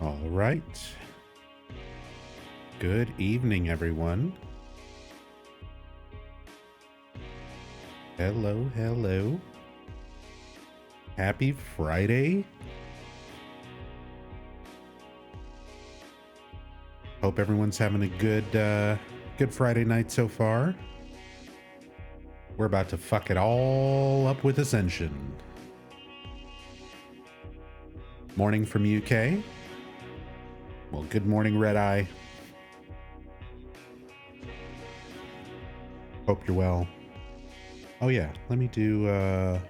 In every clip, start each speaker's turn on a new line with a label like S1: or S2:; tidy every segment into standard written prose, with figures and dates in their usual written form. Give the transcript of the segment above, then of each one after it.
S1: All right. Good evening, everyone. Hello, hello. Happy Friday. Hope everyone's having a good Friday night so far. We're about to fuck it all up with Ascension. Morning from UK. Well, good morning, Red Eye. Hope you're well. Oh yeah, let me do there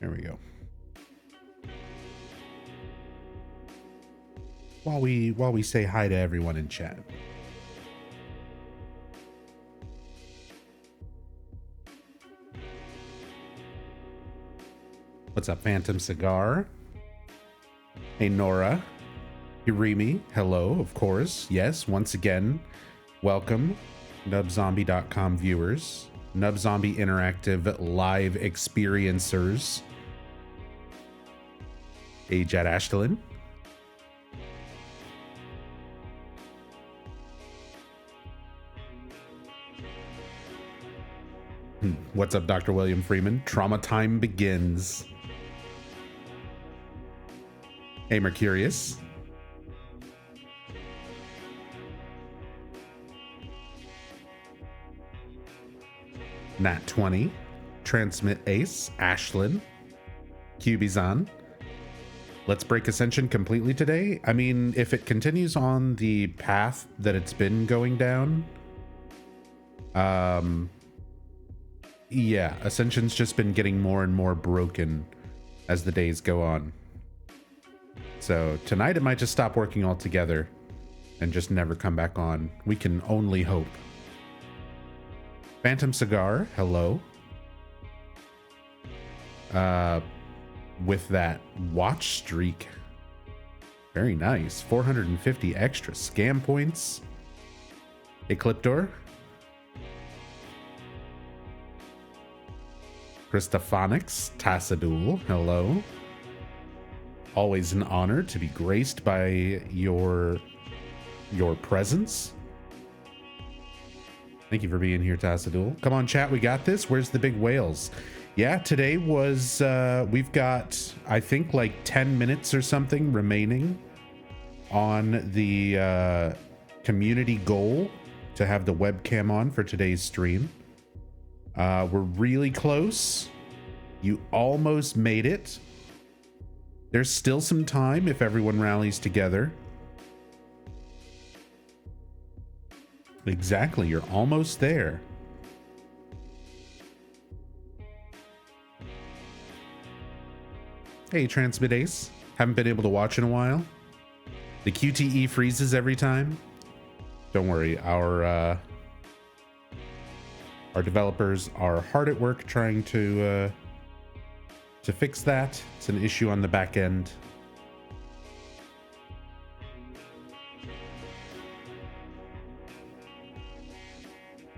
S1: we go. While we say hi to everyone in chat. What's up, Phantom Cigar? Hey, Nora. Hirimi, hello, of course. Yes, once again, welcome, nubzombie.com viewers, Nubzombie Interactive live experiencers. Hey, Jad Ashton. What's up, Dr. William Freeman? Trauma time begins. Hey, Mercurius. Nat 20. Transmit Ace. Ashlyn. Cubizon. Let's break Ascension completely today. I mean, if it continues on the path that it's been going down, yeah, Ascension's just been getting more and more broken as the days go on. So tonight it might just stop working altogether and just never come back on. We can only hope. Phantom Cigar, hello. With that watch streak. Very nice. 450 extra scam points. Ecliptor. Christophonics, Tassadul, hello. Always an honor to be graced by your presence. Thank you for being here, Tassadul. Come on, chat, we got this. Where's the big whales? Yeah, today was, we've got, I think, like 10 minutes or something remaining on the community goal to have the webcam on for today's stream. We're really close. You almost made it. There's still some time if everyone rallies together. Exactly, you're almost there. Hey, Transmit Ace. Haven't been able to watch in a while. The QTE freezes every time. Don't worry, our developers are hard at work trying to fix that. It's an issue on the back end.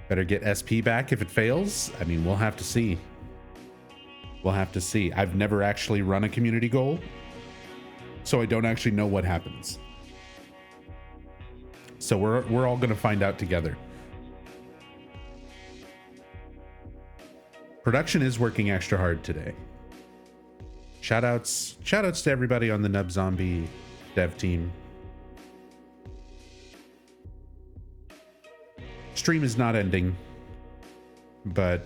S1: Better get SP back if it fails. I mean, we'll have to see. We'll have to see. I've never actually run a community goal, so I don't actually know what happens. So we're all gonna find out together. Production is working extra hard today. Shoutouts to everybody on the Nubzombie dev team. Stream is not ending, but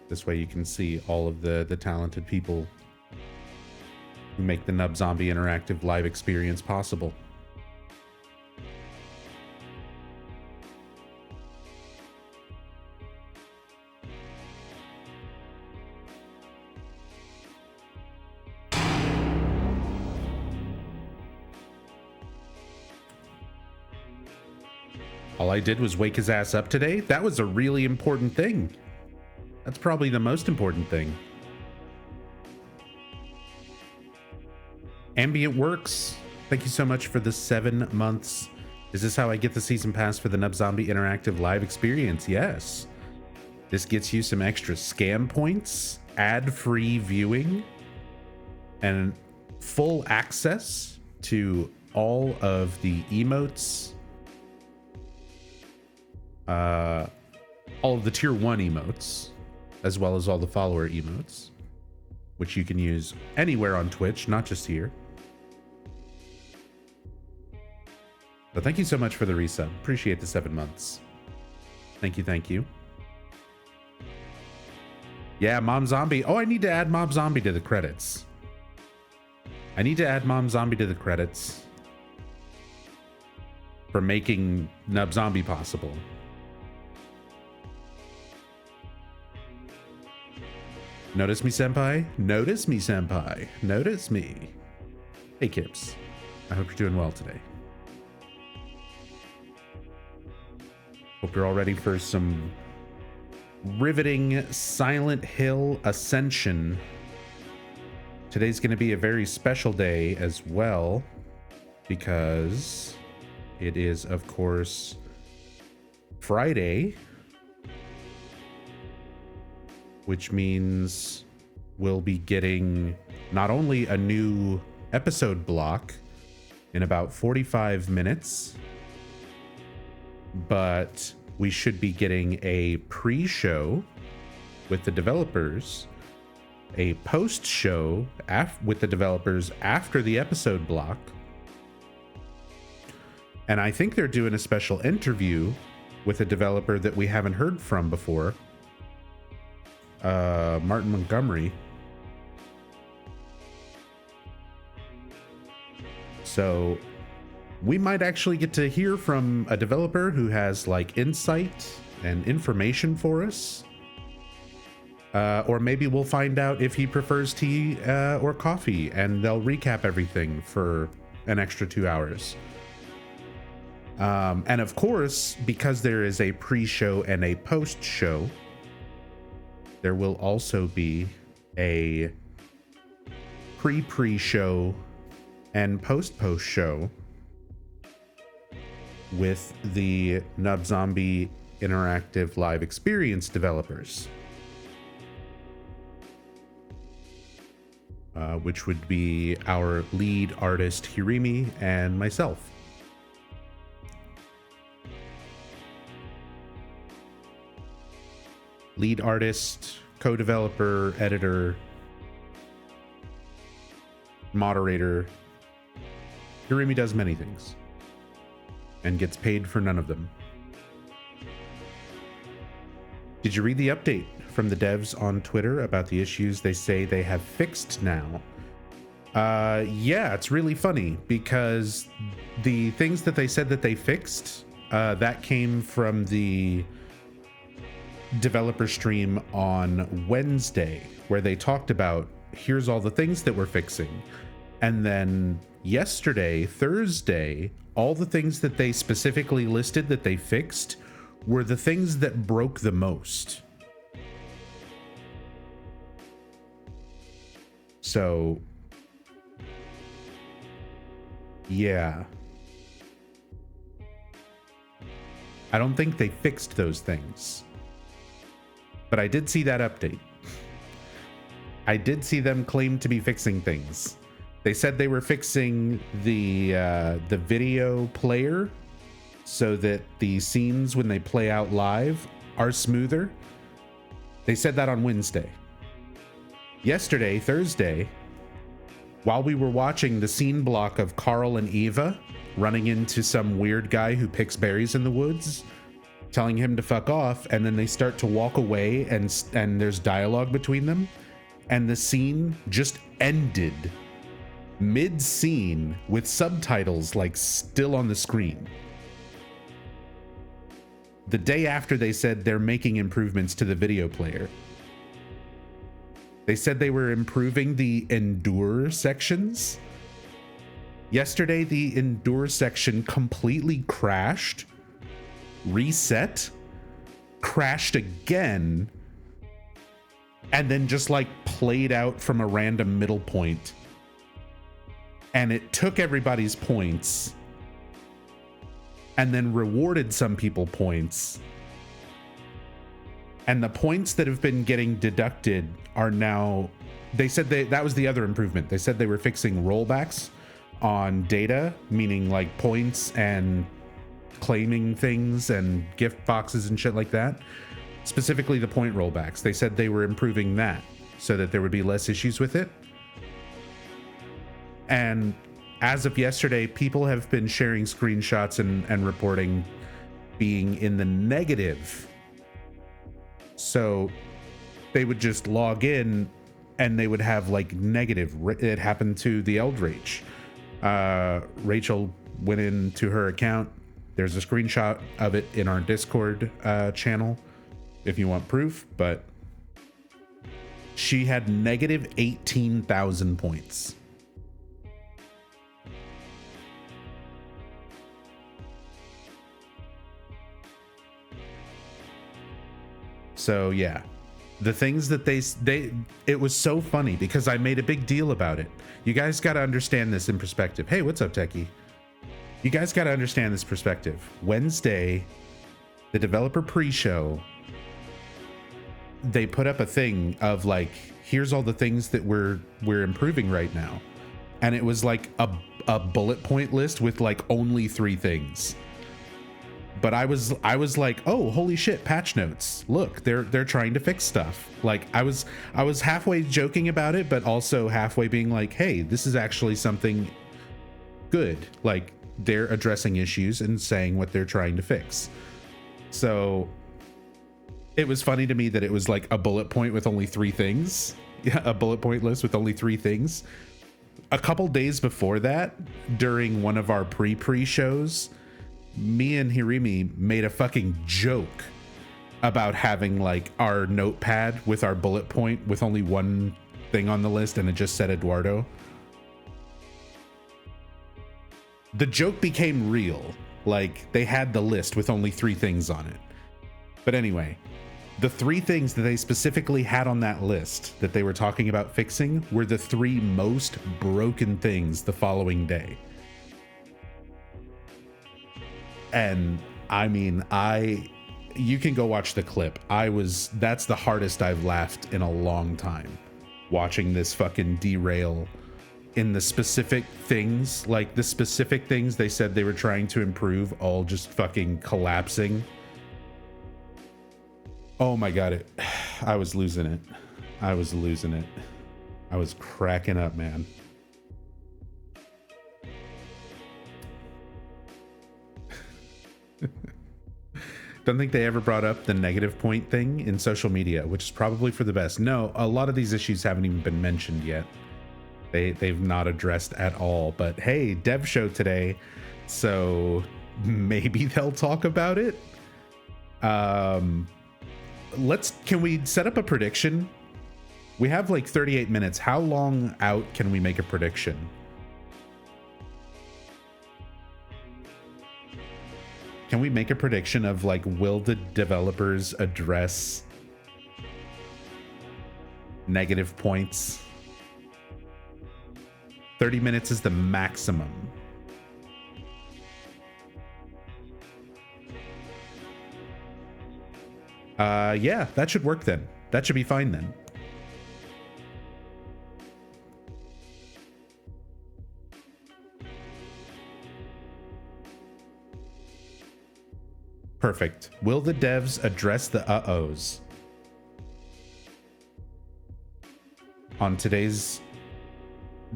S1: this way you can see all of the talented people who make the Nubzombie Interactive live experience possible. All I did was wake his ass up today. That was a really important thing. That's probably the most important thing. Ambient Works, thank you so much for the 7 months. Is this how I get the season pass for the Nubzombie Interactive live experience? Yes. This gets you some extra scam points, ad-free viewing, and full access to all of the emotes, all of the tier 1 emotes, as well as all the follower emotes, which you can use anywhere on Twitch, not just here. But thank you so much for the resub. Appreciate the 7 months. Thank you, thank you. Yeah, Mom Zombie. Oh, I need to add Mom Zombie to the credits. I need to add Mom Zombie to the credits for making Nub Zombie possible. Notice me, senpai? Notice me, senpai. Notice me. Hey, Kips. I hope you're doing well today. Hope you're all ready for some riveting Silent Hill Ascension. Today's going to be a very special day as well, because it is, of course, Friday, which means we'll be getting not only a new episode block in about 45 minutes, but we should be getting a pre-show with the developers, a post-show with the developers after the episode block, and I think they're doing a special interview with a developer that we haven't heard from before, Martin Montgomery. So we might actually get to hear from a developer who has like insight and information for us. Or maybe we'll find out if he prefers tea or coffee, and they'll recap everything for an extra 2 hours. And of course, because there is a pre-show and a post-show, there will also be a pre-show and post-show with the Nub Zombie Interactive Live Experience developers, which would be our lead artist Hirimi and myself. Lead artist, co-developer, editor, moderator. Hirimi does many things and gets paid for none of them. Did you read the update from the devs on Twitter about the issues they say they have fixed now? Yeah, it's really funny because the things that they said that they fixed, that came from the developer stream on Wednesday, where they talked about here's all the things that we're fixing. And then yesterday, Thursday, all the things that they specifically listed that they fixed were the things that broke the most. So, yeah. I don't think they fixed those things. But I did see that update. I did see them claim to be fixing things. They said they were fixing the video player so that the scenes when they play out live are smoother. They said that on Wednesday. Yesterday, Thursday, while we were watching the scene block of Carl and Eva running into some weird guy who picks berries in the woods, telling him to fuck off, and then they start to walk away and there's dialogue between them, and the scene just ended mid-scene with subtitles like still on the screen. The day after, they said they're making improvements to the video player. They said they were improving the endure sections. Yesterday, the endure section completely crashed, reset, crashed again, and then just like played out from a random middle point. And it took everybody's points and then rewarded some people points And the points that have been getting deducted are now, they said that was the other improvement. They said they were fixing rollbacks on data, meaning like points and claiming things and gift boxes and shit like that. Specifically the point rollbacks. They said they were improving that so that there would be less issues with it. And as of yesterday, people have been sharing screenshots and reporting being in the negative. So they would just log in and they would have like negative. It happened to the Eldritch. Rachel went into her account. There's a screenshot of it in our Discord channel if you want proof, but she had negative 18,000 points. So yeah, the things that it was so funny because I made a big deal about it. You guys got to understand this in perspective. Hey, what's up, Techie? You guys got to understand this perspective. Wednesday, the developer pre-show, they put up a thing of like, here's all the things that we're improving right now. And it was like a bullet point list with like only 3 things. But I was like, oh, holy shit, patch notes. Look, they're trying to fix stuff. Like I was halfway joking about it, but also halfway being like, hey, this is actually something good. Like they're addressing issues and saying what they're trying to fix. So it was funny to me that it was like a bullet point with only 3 things. Yeah, a bullet point list with only 3 things. A couple days before that, during one of our pre shows, me and Hirimi made a fucking joke about having like our notepad with our bullet point with only 1 thing on the list and it just said Eduardo. The joke became real. Like they had the list with only 3 things on it. But anyway, the 3 things that they specifically had on that list that they were talking about fixing were the 3 most broken things the following day. And I mean, you can go watch the clip. That's the hardest I've laughed in a long time, watching this fucking derail in the specific things, like the specific things they said they were trying to improve, all just fucking collapsing. Oh my God, I was losing it. I was cracking up, man. Don't think they ever brought up the negative point thing in social media, which is probably for the best. No, a lot of these issues haven't even been mentioned yet. They've not addressed at all. But hey, dev show today, so maybe they'll talk about it. Can we set up a prediction? We have like 38 minutes. How long out can we make a prediction? Can we make a prediction of like, will the developers address negative points? 30 minutes is the maximum. Yeah, that should work then. That should be fine then. Perfect. Will the devs address the uh-ohs on today's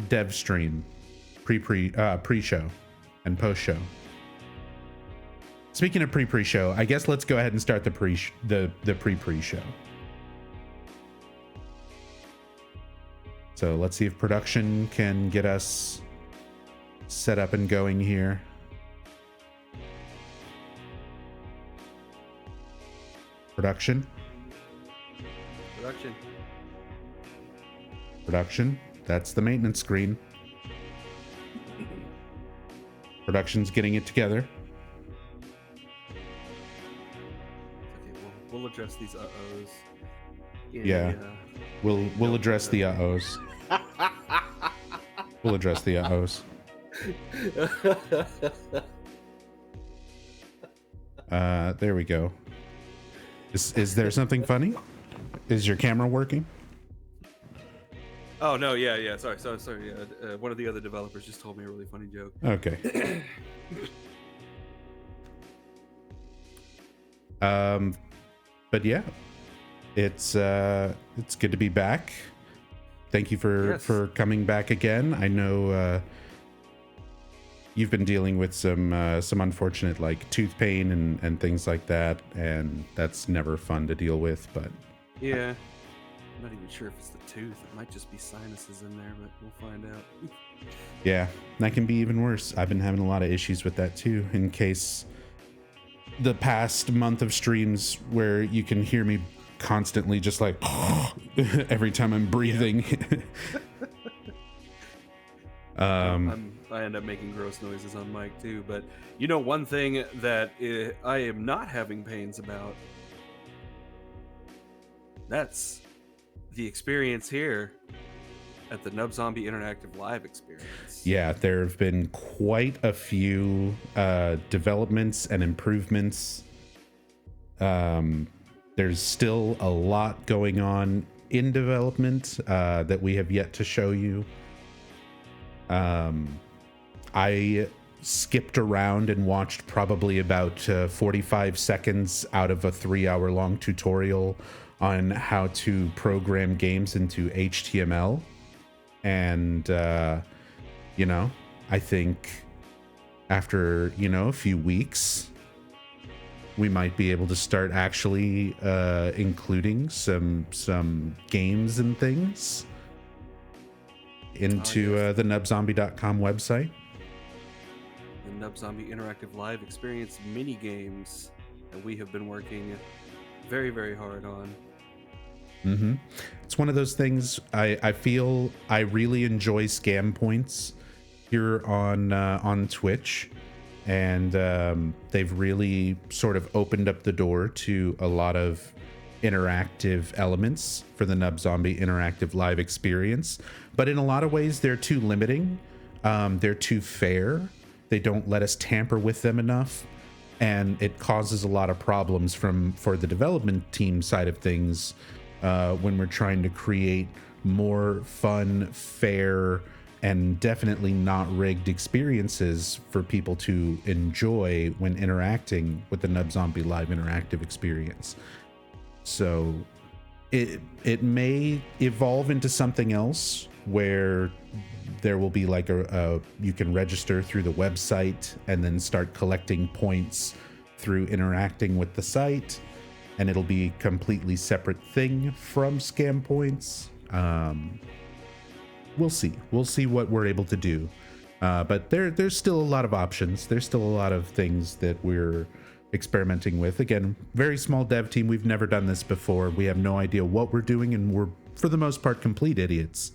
S1: dev stream, pre-show and post-show? Speaking of pre-show, I guess let's go ahead and start the pre-show. So let's see if production can get us set up and going here. Production. That's the maintenance screen. Production's getting it together.
S2: Okay, we'll address these uh-ohs.
S1: Yeah. We'll address the uh-ohs. We'll address the uh-ohs. There we go. Is there something funny? Is your camera working?
S2: Oh no, yeah. Sorry. Yeah, one of the other developers just told me a really funny joke.
S1: Okay. But yeah, it's good to be back. Thank you for coming back again. I know you've been dealing with some unfortunate like tooth pain and things like that, and that's never fun to deal with. But
S2: yeah, I'm not even sure if it's the tooth. It might just be sinuses in there, but we'll find out.
S1: Yeah, that can be even worse. I've been having a lot of issues with that too. In case the past month of streams where you can hear me constantly just like every time I'm breathing.
S2: I end up making gross noises on mic too, but you know, one thing that I am not having pains about, that's the experience here at the Nub Zombie Interactive Live experience.
S1: Yeah, there have been quite a few developments and improvements. There's still a lot going on in development that we have yet to show you. I skipped around and watched probably about 45 seconds out of a 3-hour-long tutorial on how to program games into HTML. And, I think after, a few weeks, we might be able to start actually including some games and things into the nubzombie.com website.
S2: The Nub Zombie Interactive Live experience mini games that we have been working very, very hard on.
S1: Mm-hmm. It's one of those things. I feel I really enjoy scam points here on Twitch, and they've really sort of opened up the door to a lot of interactive elements for the Nub Zombie Interactive Live experience. But in a lot of ways, they're too limiting. They're too fair. They don't let us tamper with them enough, and it causes a lot of problems for the development team side of things. When we're trying to create more fun, fair, and definitely not rigged experiences for people to enjoy when interacting with the Nub Zombie Live interactive experience. So it may evolve into something else where there will be like you can register through the website and then start collecting points through interacting with the site. And it'll be a completely separate thing from scam points. We'll see. We'll see what we're able to do. But there's still a lot of options. There's still a lot of things that we're experimenting with. Again, very small dev team. We've never done this before. We have no idea what we're doing, and we're, for the most part, complete idiots.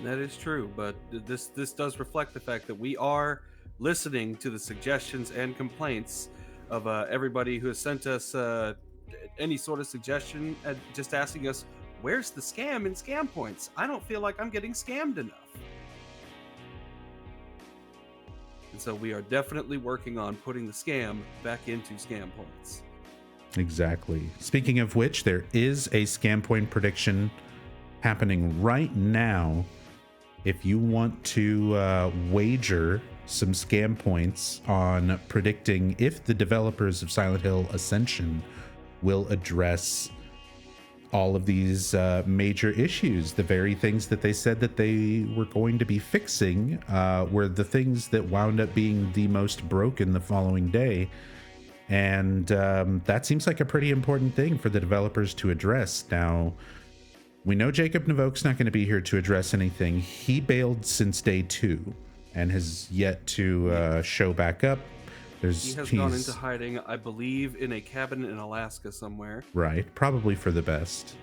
S2: That is true, but this does reflect the fact that we are listening to the suggestions and complaints of everybody who has sent us any sort of suggestion, just asking us, where's the scam in scam points? I don't feel like I'm getting scammed enough. And so we are definitely working on putting the scam back into scam points.
S1: Exactly. Speaking of which, there is a scam point prediction happening right now. If you want to wager some scam points on predicting if the developers of Silent Hill Ascension will address all of these major issues, the very things that they said that they were going to be fixing were the things that wound up being the most broken the following day. And that seems like a pretty important thing for the developers to address. Now, we know Jacob Navok's not going to be here to address anything. He bailed since day 2 and has yet to show back up.
S2: He has gone into hiding, I believe, in a cabin in Alaska somewhere.
S1: Right, probably for the best.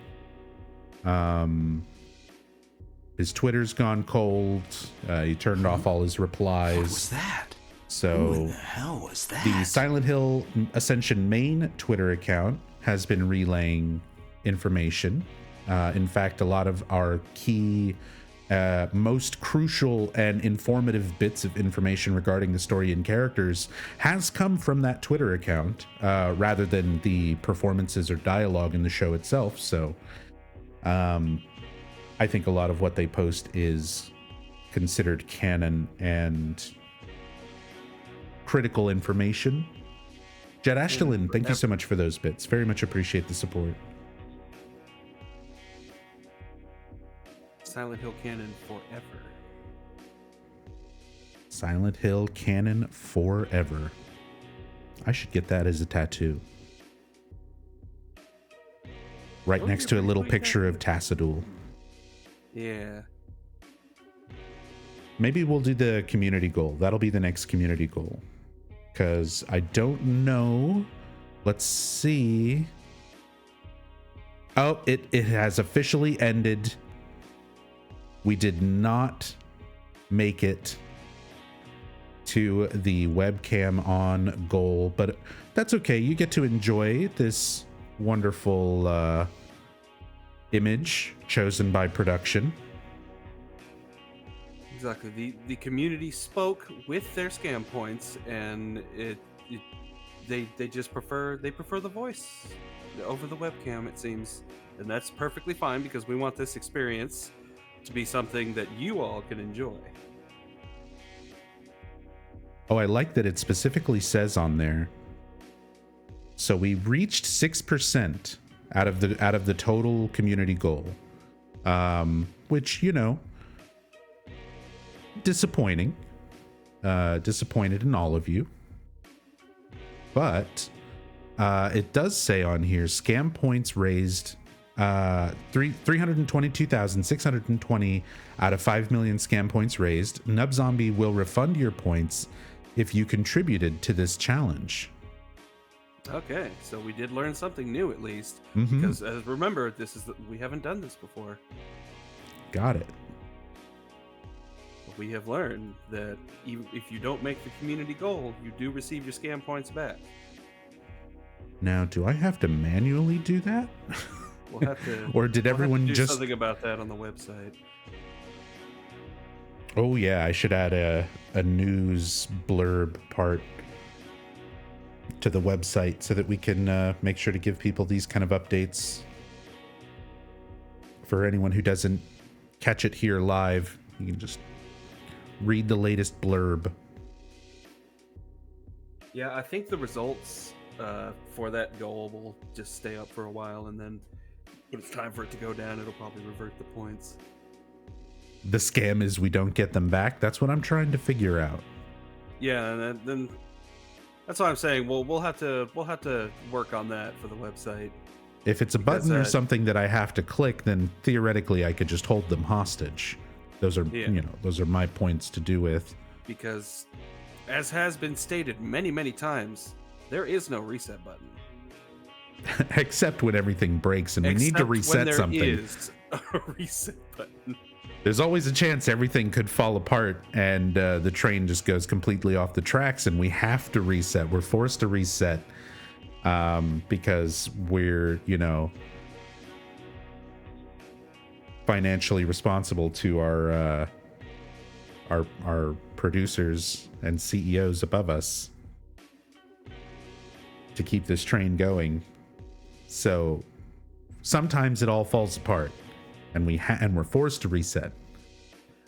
S1: His Twitter's gone cold. He turned off all his replies.
S3: What was that?
S1: So
S3: who in the hell was that?
S1: The Silent Hill Ascension main Twitter account has been relaying information. In fact, a lot of our key most crucial and informative bits of information regarding the story and characters has come from that Twitter account, rather than the performances or dialogue in the show itself. So I think a lot of what they post is considered canon and critical information. Jed Ashtelin, thank you so much for those bits. Very much appreciate the support.
S2: Silent Hill canon forever.
S1: Silent Hill canon forever. I should get that as a tattoo. Right next to a little picture of Tassadul.
S2: Yeah.
S1: Maybe we'll do the community goal. That'll be the next community goal. Because I don't know. Let's see. Oh, it has officially ended. We did not make it to the webcam on goal, but that's okay. You get to enjoy this wonderful image chosen by production.
S2: Exactly. The community spoke with their scam points, and they just prefer the voice over the webcam, it seems, and that's perfectly fine because we want this experience to be something that you all can enjoy.
S1: Oh, I like that it specifically says on there. So we reached 6% out of the total community goal, which, you know, disappointing. Disappointed in all of you, but it does say on here scam points raised 322,620 out of 5 million scam points raised. Nub Zombie will refund your points if you contributed to this challenge.
S2: Okay, so we did learn something new at least,
S1: Mm-hmm.
S2: because remember, we haven't done this before.
S1: Got it.
S2: We have learned that even if you don't make the community goal, you do receive your scam points back.
S1: Now, do I have to manually do that?
S2: We'll have to.
S1: Or did everyone
S2: we'll have to do
S1: just
S2: something about that on the website?
S1: Oh yeah, I should add a news blurb part to the website so that we can make sure to give people these kind of updates. For anyone who doesn't catch it here live, you can just read the latest blurb.
S2: Yeah, I think the results for that goal will just stay up for a while, and then when it's time for it to go down, it'll probably revert the points.
S1: The scam is we don't get them back. That's what I'm trying to figure out.
S2: Yeah, and then that's what I'm saying. Well, we'll have to work on that for the website.
S1: If it's a button or something that I have to click, then theoretically I could just hold them hostage. Those are those are my points to do with.
S2: Because, as has been stated many times, there is no reset button.
S1: Except when everything breaks and we need to reset something.
S2: There is a reset button.
S1: There's always a chance everything could fall apart and the train just goes completely off the tracks and we have to reset. We're forced to reset because we're, financially responsible to our producers and CEOs above us to keep this train going. So sometimes it all falls apart and we're forced to reset.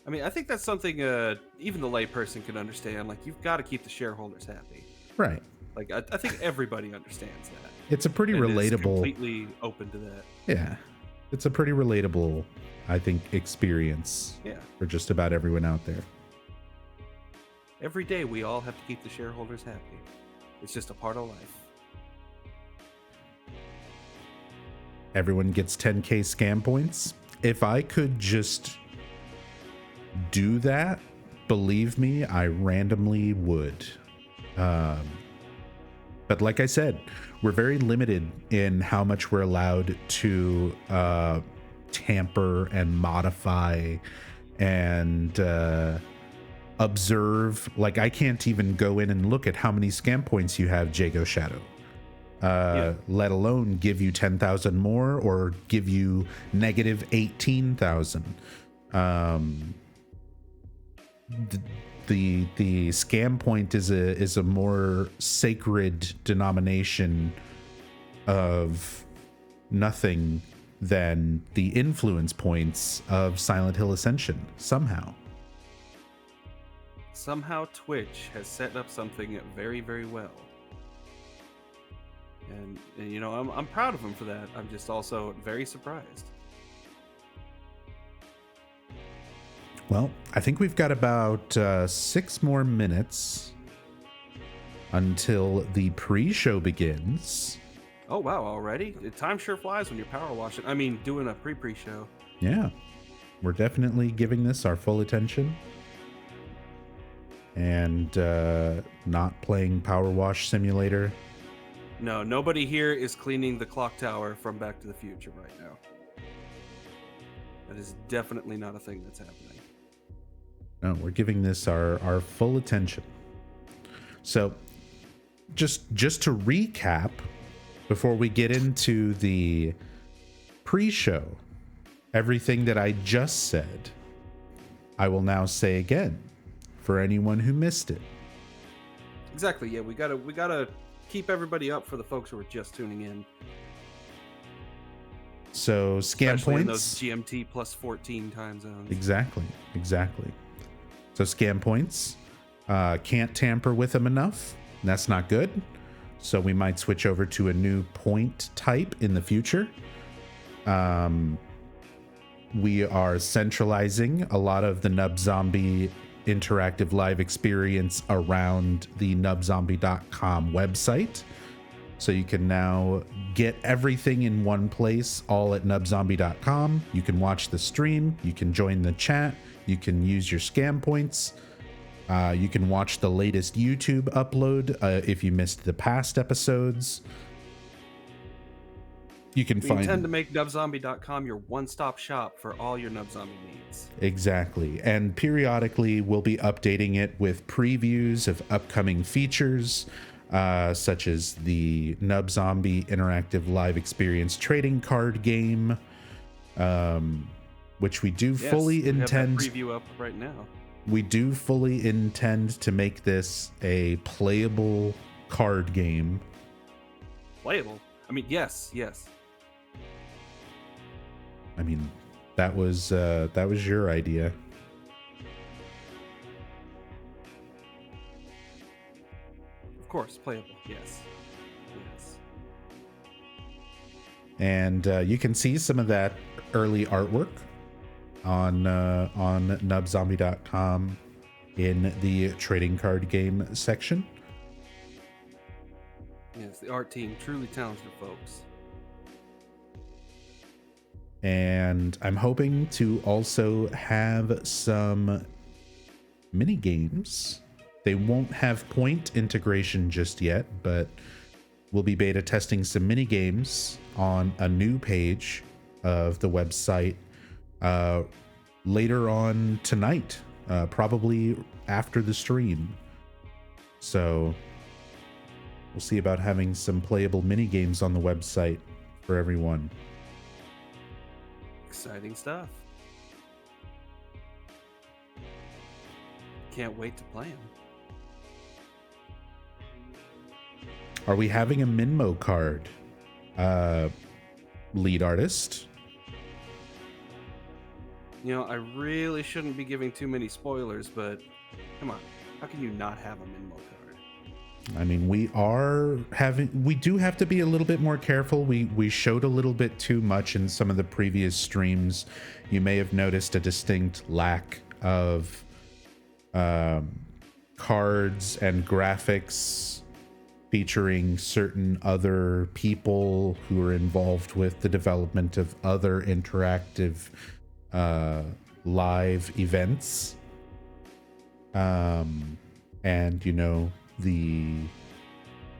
S2: I mean, I think that's something even the layperson can understand. Like, you've got to keep the shareholders happy.
S1: Right.
S2: Like, I think everybody understands that.
S1: It's a pretty relatable.
S2: Is completely open to that.
S1: Yeah. It's a pretty relatable, I think, experience.
S2: Yeah.
S1: For just about everyone out there.
S2: Every day we all have to keep the shareholders happy. It's just a part of life.
S1: Everyone gets 10k scam points. If I could just do that, believe me, I randomly would. But like I said, we're very limited in how much we're allowed to tamper and modify and observe. Like, I can't even go in and look at how many scam points you have, Jago Shadow. Let alone give you 10,000 more or give you negative 18,000. Um, the scam point is a more sacred denomination of nothing than the influence points of Silent Hill Ascension somehow.
S2: Somehow Twitch has set up something very, very well. And you know, I'm proud of them for that. I'm just also very surprised.
S1: Well, I think we've got about 6 more minutes until the pre-show begins.
S2: Oh wow, already? Time sure flies when you're power washing. I mean, doing a pre-show.
S1: Yeah, we're definitely giving this our full attention. And not playing Power Wash Simulator.
S2: No, nobody here is cleaning the clock tower from Back to the Future right now. That is definitely not a thing that's happening.
S1: No, we're giving this our full attention. So, just to recap, before we get into the pre-show, everything that I just said, I will now say again for anyone who missed it.
S2: Exactly. Yeah, we gotta keep everybody up for the folks who are just tuning in.
S1: So scam
S2: Especially
S1: points.
S2: In those GMT plus 14 time zones.
S1: Exactly. So scam points. Can't tamper with them enough. That's not good. So we might switch over to a new point type in the future. We are centralizing a lot of the Nub Zombie interactive live experience around the nubzombie.com website. So you can now get everything in one place, all at nubzombie.com. You can watch the stream, you can join the chat, you can use your scam points. You can watch the latest YouTube upload if you missed the past episodes. You can
S2: We intend to make nubzombie.com your one-stop shop for all your Nub Zombie needs.
S1: Exactly. And periodically we'll be updating it with previews of upcoming features, such as the Nub Zombie interactive live experience trading card game, which we do fully intend.
S2: Have that preview up right now.
S1: We do fully intend to make this a playable card game.
S2: Playable? I mean, yes.
S1: I mean, that was your idea.
S2: Of course, playable. Yes.
S1: And you can see some of that early artwork on nubzombie.com in the trading card game section.
S2: Yes, the art team, truly talented folks.
S1: And I'm hoping to also have some mini games. They won't have point integration just yet, but we'll be beta testing some mini games on a new page of the website later on tonight, probably after the stream. So we'll see about having some playable mini games on the website for everyone.
S2: Exciting stuff. Can't wait to play them.
S1: Are we having a Minmo card? Lead artist?
S2: You know, I really shouldn't be giving too many spoilers, but come on. How can you not have a Minmo card?
S1: I mean, we do have to be a little bit more careful. We showed a little bit too much in some of the previous streams. You may have noticed a distinct lack of cards and graphics featuring certain other people who are involved with the development of other interactive live events. And you know,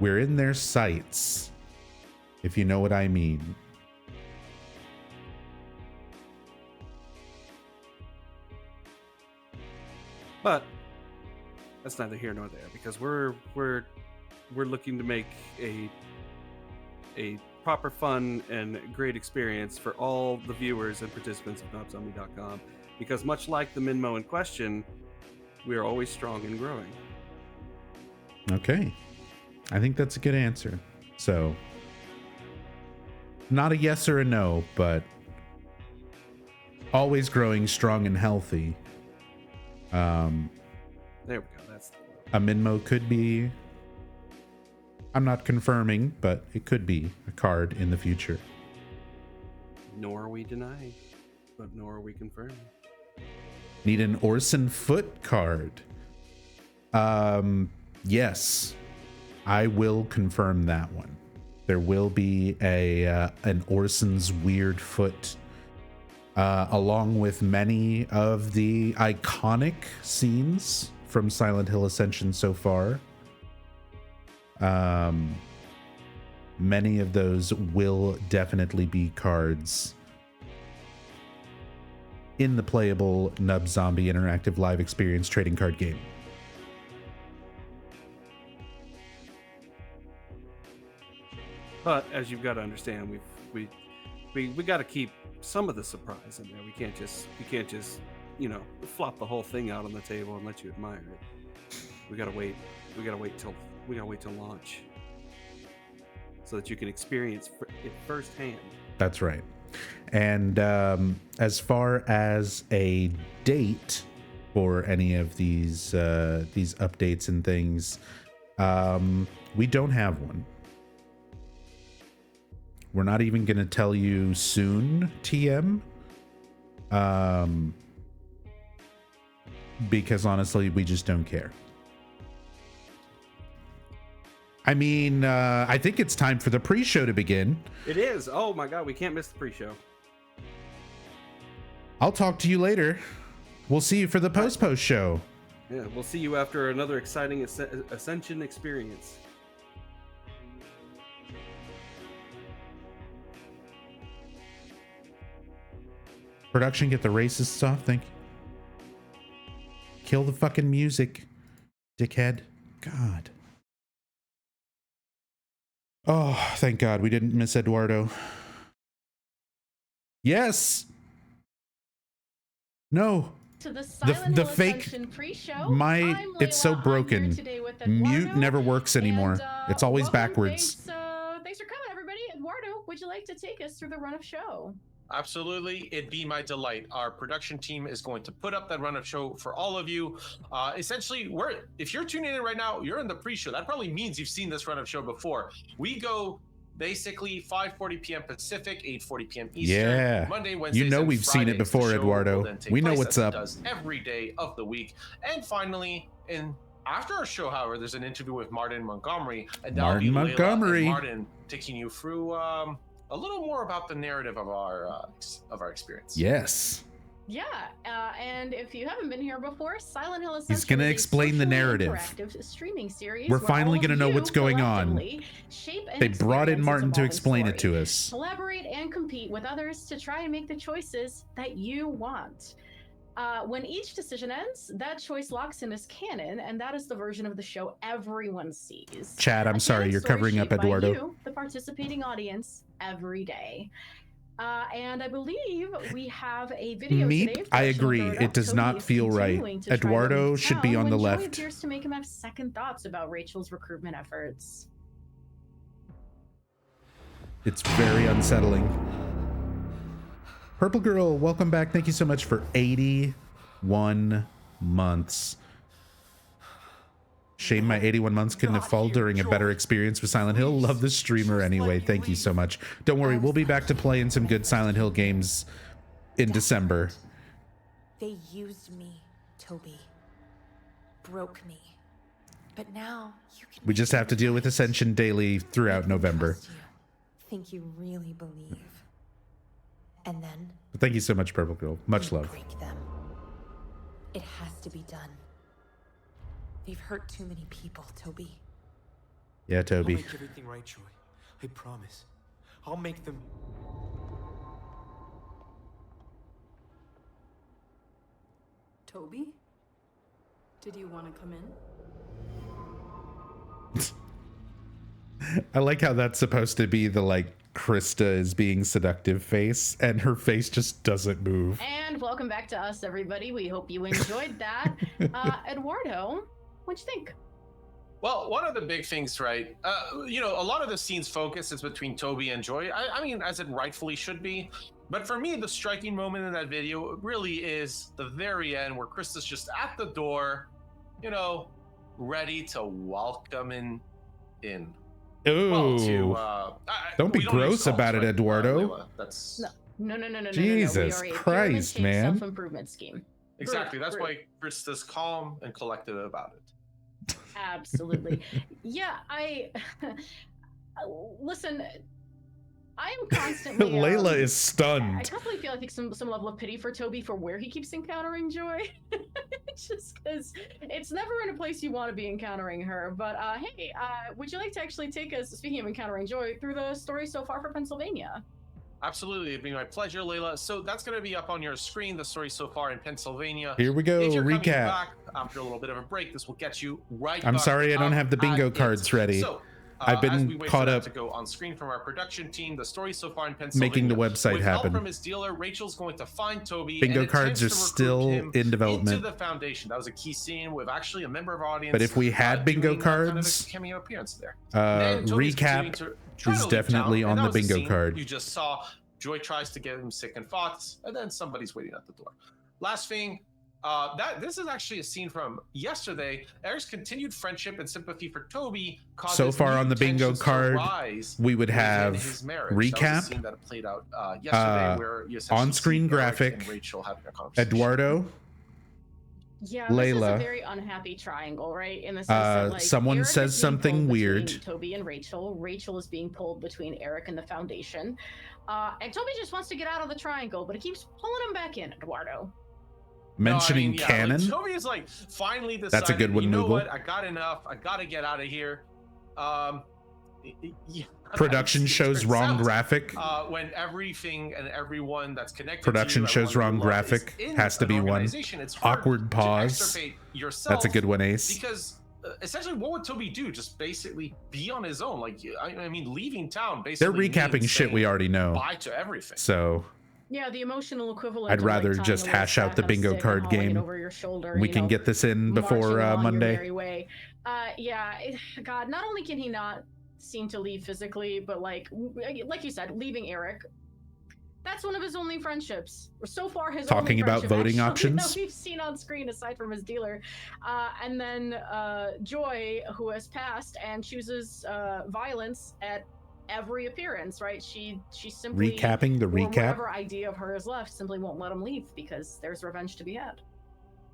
S1: we're in their sights, if you know what I mean.
S2: But that's neither here nor there, because we're looking to make a proper fun and great experience for all the viewers and participants of knobzombie.com, because much like the Minmo in question, we are always strong and growing.
S1: Okay. I think that's a good answer. So, not a yes or a no, but always growing strong and healthy.
S2: There we go. That's
S1: a Minmo could be, I'm not confirming, but it could be a card in the future.
S2: Nor are we denying, but nor are we confirming.
S1: Need an Orson Foot card. Yes, I will confirm that one. There will be an Orson's Weird Foot, along with many of the iconic scenes from Silent Hill Ascension so far. Many of those will definitely be cards in the playable Nub Zombie interactive live experience trading card game.
S2: But as you've got to understand, we got to keep some of the surprise in there. We can't just flop the whole thing out on the table and let you admire it. We gotta wait till launch, so that you can experience it firsthand.
S1: That's right. And as far as a date for any of these updates and things, we don't have one. We're not even going to tell you soon, TM. Because honestly, we just don't care. I mean, I think it's time for the pre-show to begin.
S2: It is. Oh my God, we can't miss the pre-show.
S1: I'll talk to you later. We'll see you for the post show.
S2: Yeah, we'll see you after another exciting Ascension experience.
S1: Production, get the racists off. Thank you. Kill the fucking music, dickhead. God. Oh, thank God we didn't miss Eduardo. Yes. No.
S3: To the Silent
S1: the
S3: Hill
S1: fake
S3: Ascension pre-show.
S1: it's so broken. Mute never works anymore. It's always backwards.
S3: Thanks for coming, everybody. Eduardo, would you like to take us through the run of show?
S4: Absolutely, it'd be my delight. Our production team is going to put up that run of show for all of you. Essentially, if you're tuning in right now, you're in the pre-show. That probably means you've seen this run of show before. We go basically 5:40 p.m. Pacific, 8:40 p.m. Eastern.
S1: Yeah,
S4: Monday, Wednesdays,
S1: you know
S4: and
S1: we've
S4: Fridays.
S1: seen it before, Eduardo. We know what's up.
S4: It does every day of the week. And finally, after our show, however, there's an interview with Martin Montgomery, and
S1: Martin Montgomery,
S4: Martin taking you through a little more about the narrative of our experience.
S1: Yes.
S3: Yeah, and if you haven't been here before, Silent Hill Ascension
S1: he's going to explain the narrative.
S3: Interactive streaming series.
S1: We're finally going to know what's going on. They brought in Martin to explain it to us.
S3: Collaborate and compete with others to try and make the choices that you want. When each decision ends, that choice locks in as canon, and that is the version of the show everyone sees.
S1: Chad, I'm sorry, you're covering up Eduardo.
S3: You, the participating audience, every day. And I believe we have a video today.
S1: I agree. It does not feel right. Eduardo should be on the left.
S3: Joey appears to make him have second thoughts about Rachel's recruitment efforts.
S1: It's very unsettling. Purple Girl, welcome back. Thank you so much for 81 months. Shame my 81 months couldn't have fallen during a better experience with Silent Hill. Love the streamer anyway. Thank you so much. Don't worry, we'll be back to playing some good Silent Hill games in December.
S5: They used me, Toby. Broke me. But now you can.
S1: We just have to deal with Ascension daily throughout November.
S5: Think you really believe. And then
S1: Thank you so much, Purple Girl. Much love.
S5: Break them. It has to be done. They've hurt too many people, Toby.
S1: Yeah, Toby.
S6: I'll make everything right, Joy. I promise. I'll make them.
S7: Toby? Did you want to come in?
S1: I like how that's supposed to be the Krista is being seductive face, and her face just doesn't move.
S3: And welcome back to us, everybody. We hope you enjoyed that. Eduardo, what'd you think?
S4: Well, one of the big things, right? A lot of the scene's focus is between Toby and Joy. I mean, as it rightfully should be. But for me, the striking moment in that video really is the very end where Krista's just at the door, ready to welcome in.
S1: Ooh.
S4: Well,
S1: don't be
S4: we
S1: gross
S4: use
S1: about it,
S4: right?
S1: Eduardo.
S4: Leila, that's
S3: No.
S1: Jesus
S3: We are a
S1: Christ,
S3: pyramid-shaped
S1: man.
S3: Self-improvement scheme.
S4: exactly. That's
S3: Rude.
S4: why Krista's calm and collected about it.
S3: Absolutely. Yeah, listen, I am constantly
S1: Layla is
S3: I
S1: stunned.
S3: definitely feel like some level of pity for Toby for where he keeps encountering Joy. Just because it's never in a place you want to be encountering her. But hey, would you like to actually take us, speaking of encountering Joy, through the story so far for Pennsylvania?
S4: Absolutely, it'd be my pleasure, Layla. So that's going to be up on your screen, the story so far in Pennsylvania.
S1: Here we go,
S4: If you're coming
S1: recap.
S4: back after a little bit of a break, this will get you right
S1: I'm
S4: back
S1: sorry I don't
S4: up
S1: have the bingo
S4: at
S1: cards
S4: it.
S1: ready.
S4: So,
S1: I've been
S4: as we wait
S1: caught
S4: for that
S1: up
S4: to go on screen from our production team, the story so far in Pennsylvania.
S1: making the website
S4: With
S1: happen.
S4: help from his dealer, Rachel's going to find Toby.
S1: Bingo
S4: and
S1: cards
S4: attempts
S1: are
S4: to recruit
S1: still
S4: him
S1: in development.
S4: Into the foundation. That was a key scene with actually a member of our audience.
S1: But if we had bingo
S4: doing, kind of a
S1: cards,
S4: cameo appearance there. Then Toby's continuing
S1: recap
S4: to try
S1: is
S4: to leave
S1: definitely
S4: town,
S1: on
S4: and
S1: the
S4: that was
S1: bingo
S4: scene
S1: card.
S4: You just saw. Joy tries to get him sick and Fox, and then somebody's waiting at the door. Last thing, this is actually a scene from yesterday. Eric's continued friendship and sympathy for Toby causes
S1: So far
S4: new
S1: on the bingo
S4: tensions to
S1: card,
S4: rise
S1: we would
S4: within
S1: have
S4: his marriage.
S1: recap,
S4: That was a scene that played out yesterday, where you essentially
S1: on-screen
S4: see Eric
S1: graphic,
S4: and Rachel having a conversation.
S1: Eduardo,
S3: Yeah, this is
S1: Layla.
S3: a very unhappy triangle, right? In the sense that, like,
S1: someone
S3: Eric
S1: says
S3: is being
S1: something
S3: pulled between
S1: weird.
S3: Toby and Rachel. Rachel is being pulled between Eric and the Foundation. And Toby just wants to get out of the triangle, but it keeps pulling him back in, Eduardo.
S1: mentioning canon.
S4: Like, Toby is like finally decided.
S1: That's a good one,
S4: You know
S1: Moogle.
S4: what? I got enough. I gotta get out of here. Yeah.
S1: Production
S4: It
S1: shows
S4: turns
S1: wrong
S4: out,
S1: graphic.
S4: when everything and everyone that's connected
S1: Production
S4: to you,
S1: shows
S4: everyone you
S1: wrong
S4: love is
S1: graphic.
S4: in
S1: Has to
S4: an
S1: be one.
S4: organization, it's hard
S1: Awkward
S4: to
S1: pause.
S4: extirpate yourself.
S1: That's a good one, Ace.
S4: Because essentially, what would Toby do? Just basically be on his own? Like, I mean, leaving town
S1: They're
S4: basically.
S1: recapping
S4: means
S1: shit we
S4: saying
S1: already know.
S4: Bye to everything.
S1: So
S3: Yeah, the emotional equivalent.
S1: I'd
S3: of, like,
S1: rather
S3: tying
S1: just
S3: a
S1: hash
S3: little
S1: out the
S3: sack on a
S1: bingo
S3: stick
S1: card
S3: and hauling it
S1: game.
S3: over your shoulder,
S1: we
S3: you
S1: can
S3: know,
S1: get this in
S3: marching
S1: before
S3: along your
S1: Monday.
S3: merry way. God, not only can he not seem to leave physically, but like you said, leaving Eric. That's one of his only friendships. So far, his
S1: Talking
S3: only
S1: about
S3: friendship,
S1: voting
S3: actually,
S1: options?
S3: that we've seen on screen aside from his dealer. And then Joy, who has passed and chooses violence at every appearance, right? She simply
S1: Recapping the
S3: or
S1: recap.
S3: whatever idea of her is left simply won't let him leave because there's revenge to be had.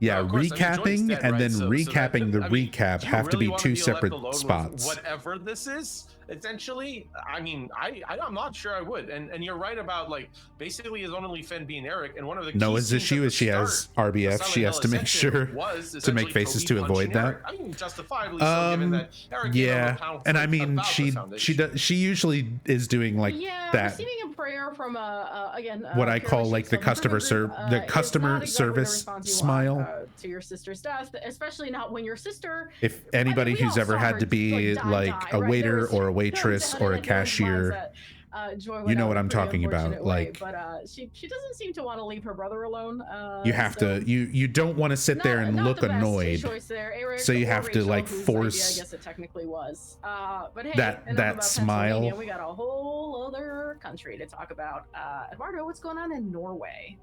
S1: Yeah,
S4: Of course, I mean, Joy's
S1: recapping
S4: dead,
S1: and
S4: right?
S1: then
S4: So
S1: recapping the
S4: I mean,
S1: recap
S4: do you
S1: have to
S4: really
S1: be
S4: wanna
S1: two
S4: left
S1: separate
S4: alone with
S1: spots.
S4: whatever this is, essentially. I mean, I'm not sure I would. And you're right about, like, basically his only fan being Eric. And one of the key
S1: Noah's
S4: scenes
S1: issue
S4: at
S1: is
S4: the
S1: she
S4: start
S1: has RBF.
S4: of
S1: She has
S4: Silent
S1: to
S4: Hill
S1: make
S4: Ascension
S1: sure
S4: was
S1: to make
S4: essentially
S1: faces
S4: Toby
S1: to avoid
S4: punching
S1: that.
S4: Eric. I mean, justifiably so, given that Eric gave him a
S1: Yeah,
S4: pound
S1: and I
S4: foot
S1: mean
S4: about the
S1: she usually is doing like
S3: yeah,
S1: that.
S3: receiving a prayer from again
S1: What I
S3: Pyramid
S1: call
S3: Shaped
S1: like the customer
S3: Self-Improvement Group,
S1: the
S3: is
S1: customer
S3: not exactly the
S1: service
S3: response you
S1: smile.
S3: want, to your sister's death, especially not when your sister.
S1: If anybody
S3: we
S1: who's
S3: all
S1: ever
S3: saw
S1: had
S3: her,
S1: to be
S3: die,
S1: like
S3: die,
S1: a
S3: right?
S1: waiter
S3: There was
S1: or a
S3: no
S1: waitress
S3: doubt
S1: or
S3: in
S1: a
S3: it. There was
S1: cashier,
S3: lines that, Joy went
S1: you know
S3: out
S1: what
S3: in a
S1: I'm
S3: pretty
S1: talking about,
S3: unfortunate way,
S1: like-
S3: but she doesn't seem to want to leave her brother alone.
S1: you have
S3: so-
S1: to you don't want to sit there and
S3: not
S1: look
S3: the best
S1: annoyed.
S3: choice there, Eric
S1: So you
S3: or
S1: have to,
S3: Rachel,
S1: like,
S3: whose
S1: force
S3: idea I guess it technically was. But hey,
S1: that
S3: enough about
S1: smile.
S3: Pennsylvania. We got a whole other country to talk about. Eduardo, what's going on in Norway?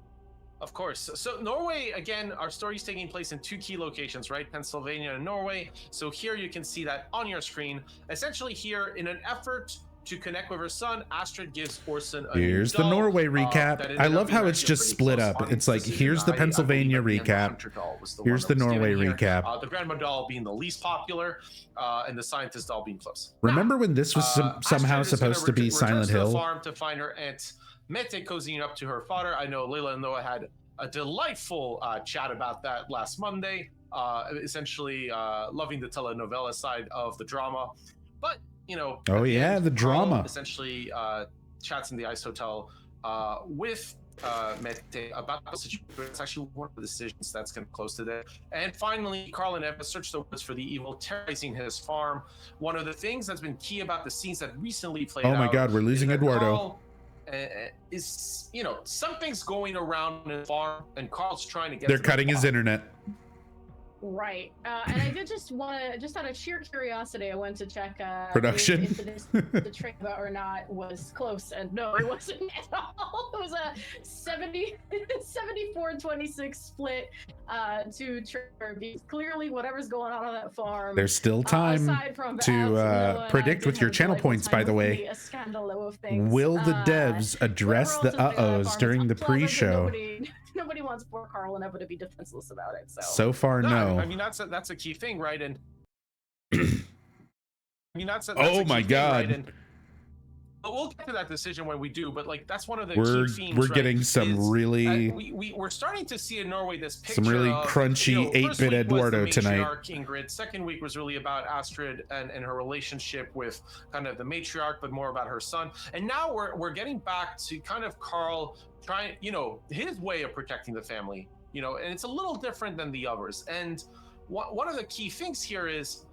S4: Of course. So Norway, again, our story's taking place in two key locations, right? Pennsylvania and Norway. So here you can see that on your screen. Essentially here, in an effort to connect with her son, Astrid gives Orson a new
S1: Here's the
S4: doll,
S1: Norway
S4: that
S1: recap.
S4: ended
S1: I
S4: up
S1: love
S4: being
S1: how it's
S4: actually a
S1: just
S4: pretty
S1: split
S4: close
S1: up.
S4: audience
S1: It's like,
S4: decision.
S1: here's the
S4: I
S1: Pennsylvania
S4: believe that the
S1: recap.
S4: Hunter doll was the
S1: Here's
S4: one
S1: the
S4: that was
S1: Norway
S4: given here.
S1: recap.
S4: The grandma doll being the least popular, and the scientist doll being close.
S1: Remember when this was somehow
S4: Astrid is gonna
S1: supposed to be
S4: return
S1: Silent
S4: to the
S1: Hill?
S4: farm to find her aunt Mette cozying up to her father. I know Layla and Noah had a delightful chat about that last Monday, essentially loving the telenovela side of the drama. But, you know,
S1: Oh
S4: at
S1: yeah,
S4: end,
S1: the
S4: Carl
S1: drama.
S4: essentially chats in the Ice Hotel with Mete, about the situation. It's actually one of the decisions that's going to close to that. And finally, Carl and Eva search the woods for the evil terrorizing his farm. One of the things that's been key about the scenes that recently played out.
S1: Oh my God, we're losing
S4: is that
S1: Eduardo.
S4: Carl, is, you know, something's going around in the farm, and Carl's trying to get.
S1: They're cutting his internet.
S3: Right. And I did just want to, just out of sheer curiosity, I went to check
S1: Production.
S3: if the trade about or not was close, and no, it wasn't at all. It was a 74-26 split to trade. Clearly, whatever's going on that farm.
S1: There's still time to predict with your channel points, by the way. Will the devs address the uh-ohs during the pre-show?
S3: Nobody wants poor Carl and Eva to be defenseless about it.
S1: So far, no.
S4: I mean, that's a key thing, right? And I mean, that's
S1: oh my God.
S4: Right? And we'll get to that decision when we do, but like that's one of the
S1: we're
S4: key themes,
S1: we're
S4: right,
S1: getting some really
S4: we're starting to see in Norway this picture
S1: some really
S4: of,
S1: crunchy 8-bit Eduardo tonight.
S4: Ingrid. Second week was really about Astrid and her relationship with kind of the matriarch, but more about her son. And now we're getting back to kind of Carl trying, you know, his way of protecting the family, you know, and it's a little different than the others. And one of the key things here is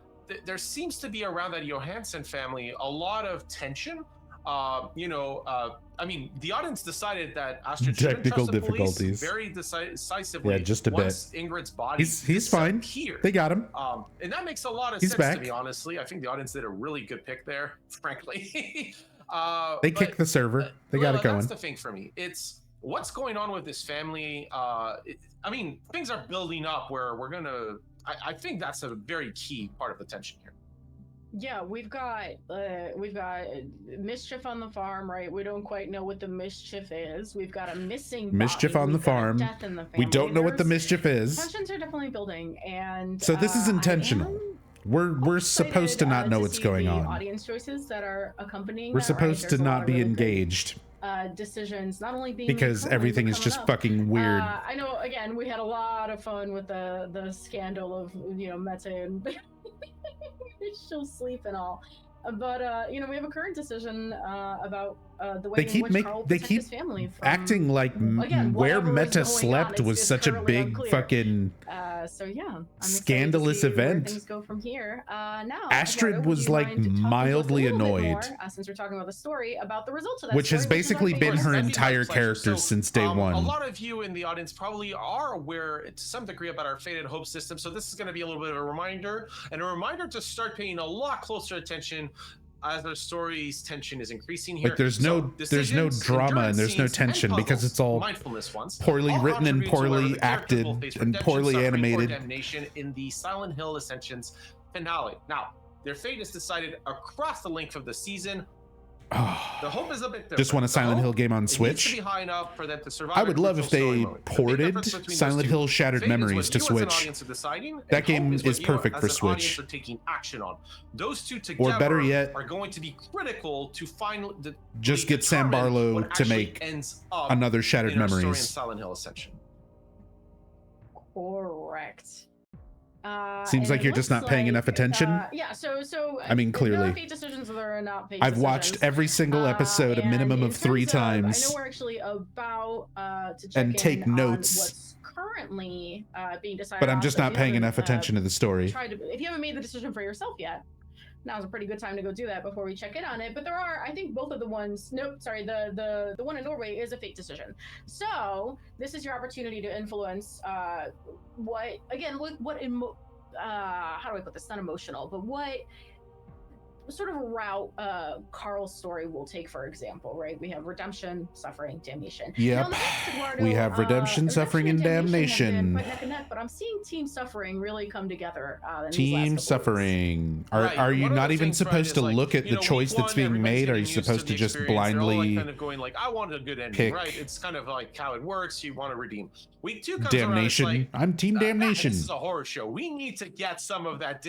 S4: there seems to be around that Johansson family a lot of tension. I mean, the audience decided that Astrid
S1: technical
S4: shouldn't trust the police
S1: difficulties
S4: very decisively.
S1: Yeah, just a bit.
S4: Ingrid's body
S1: He's fine.
S4: Here.
S1: They got him.
S4: And that makes a lot of
S1: He's
S4: sense
S1: back.
S4: to me, honestly. I think the audience did a really good pick there, frankly.
S1: They kicked the server. They got it going.
S4: That's the thing for me. It's what's going on with this family. I mean, things are building up where we're gonna. I think that's a very key part of the tension here.
S3: Yeah, we've got mischief on the farm, right? We don't quite know what the mischief is. We've got a missing
S1: mischief
S3: body.
S1: on the
S3: We've got
S1: farm.
S3: death in the
S1: We
S3: family.
S1: don't know what the mischief is.
S3: Tensions are definitely building, and
S1: So this is intentional. We're supposed to not know what's going on.
S3: Audience choices that are accompanying.
S1: We're
S3: that, right?
S1: supposed to
S3: There's a lot
S1: not
S3: of
S1: be
S3: really great,
S1: engaged
S3: decisions not only being
S1: because
S3: currently,
S1: everything
S3: but
S1: is just
S3: coming up.
S1: fucking weird.
S3: I know. Again, we had a lot of fun with the scandal of Mete and she'll sleep and all. But we have a current decision about the way in which Carl protects his family from,
S1: acting like
S3: again,
S1: where
S3: whatever is
S1: Meta
S3: going
S1: slept
S3: on
S1: was
S3: is
S1: such a
S3: currently
S1: big
S3: unclear.
S1: fucking
S3: so yeah, I'm
S1: scandalous
S3: excited to see where
S1: event.
S3: things go from here. Now,
S1: Astrid
S3: Eduardo, would
S1: was
S3: you
S1: like
S3: mind to talk to us a
S1: mildly
S3: little bit
S1: annoyed.
S3: more, since we're talking about the story, about the results of that
S1: Which has
S3: story, which is our
S1: basically been
S3: favorite.
S1: her
S4: That'd be my
S1: entire
S4: pleasure.
S1: character
S4: So,
S1: since day one.
S4: A lot of you in the audience probably are aware to some degree about our Fated Hope system, so this is going to be a little bit of a reminder, and a reminder to start paying a lot closer attention as our story's tension is increasing here.
S1: Like there's no
S4: decisions,
S1: drama and there's no
S4: endurance scenes,
S1: tension
S4: and
S1: because
S4: puzzles,
S1: it's all
S4: mindfulness ones,
S1: poorly
S4: all
S1: written and
S4: contribute to whether
S1: poorly
S4: the characters
S1: acted
S4: will face
S1: and
S4: redemption,
S1: poorly
S4: suffering, or
S1: animated.
S4: damnation in the Silent Hill Ascension's finale. Now, their fate is decided across the length of the season. The hope is a bit different.
S1: Just want a
S4: The
S1: Silent
S4: hope,
S1: Hill game on
S4: it needs to
S1: Switch.
S4: be high enough for them to survive
S1: I would
S4: a
S1: love if
S4: crucial
S1: they
S4: story mode. The big
S1: ported
S4: difference between those
S1: Silent
S4: two,
S1: Hill Shattered
S4: fate is
S1: Memories
S4: what
S1: to
S4: you as an
S1: Switch.
S4: audience are deciding, and
S1: That game
S4: hope
S1: is
S4: what you
S1: perfect
S4: as
S1: for
S4: an
S1: Switch.
S4: audience are taking action on. Those two together
S1: better yet,
S4: are going to be critical to finally
S1: just get Sam
S4: determine
S1: Barlow
S4: what
S1: to
S4: actually
S1: make
S4: ends up
S1: another Shattered
S4: in our story in
S1: Memories.
S4: Silent Hill Ascension.
S3: Correct.
S1: Seems
S3: and
S1: like
S3: it
S1: you're just
S3: looks
S1: not paying
S3: like,
S1: enough attention.
S3: Yeah, so
S1: I mean, clearly.
S3: there are fate decisions that are not fate
S1: I've
S3: decisions.
S1: watched every single episode a
S3: and
S1: minimum
S3: in
S1: of 3
S3: terms of-
S1: times.
S3: I know we're actually about to check
S1: And take
S3: in
S1: notes.
S3: on what's currently being decided.
S1: But I'm
S3: on,
S1: just
S3: so
S1: not
S3: if you
S1: paying
S3: haven't,
S1: enough attention to the story.
S3: if you haven't made the decision for yourself yet, now's a pretty good time to go do that before we check in on it. But there are, I think, both of the ones. Nope, sorry, the one in Norway is a fate decision. So this is your opportunity to influence what how do I put this? Not emotional, but what sort of route Carl's story will take, for example, right? We have redemption, suffering, damnation.
S1: Yep.
S3: Now, in the case of Eduardo,
S1: We have redemption, suffering, and
S3: have been
S1: damnation.
S3: quite neck and neck, but I'm seeing team suffering really come together. In these last
S1: Team
S3: couple of weeks.
S1: suffering.
S4: Right,
S1: Are you
S4: one of
S1: not
S4: the
S1: even
S4: things, right,
S1: supposed
S4: is
S1: to
S4: like,
S1: look at
S4: you
S1: the
S4: know,
S1: choice
S4: week
S1: that's
S4: one,
S1: being
S4: everybody's
S1: made? Are
S4: getting
S1: you
S4: used
S1: supposed
S4: the
S1: to just
S4: experience. They're all, like,
S1: blindly
S4: kind of going like, I want a good ending,
S1: pick
S4: right? It's kind of like how it works. You want to redeem. Week 2 comes
S1: damnation?
S4: around, it's like,
S1: I'm team damnation.
S4: This is a horror show. We need to get some of that,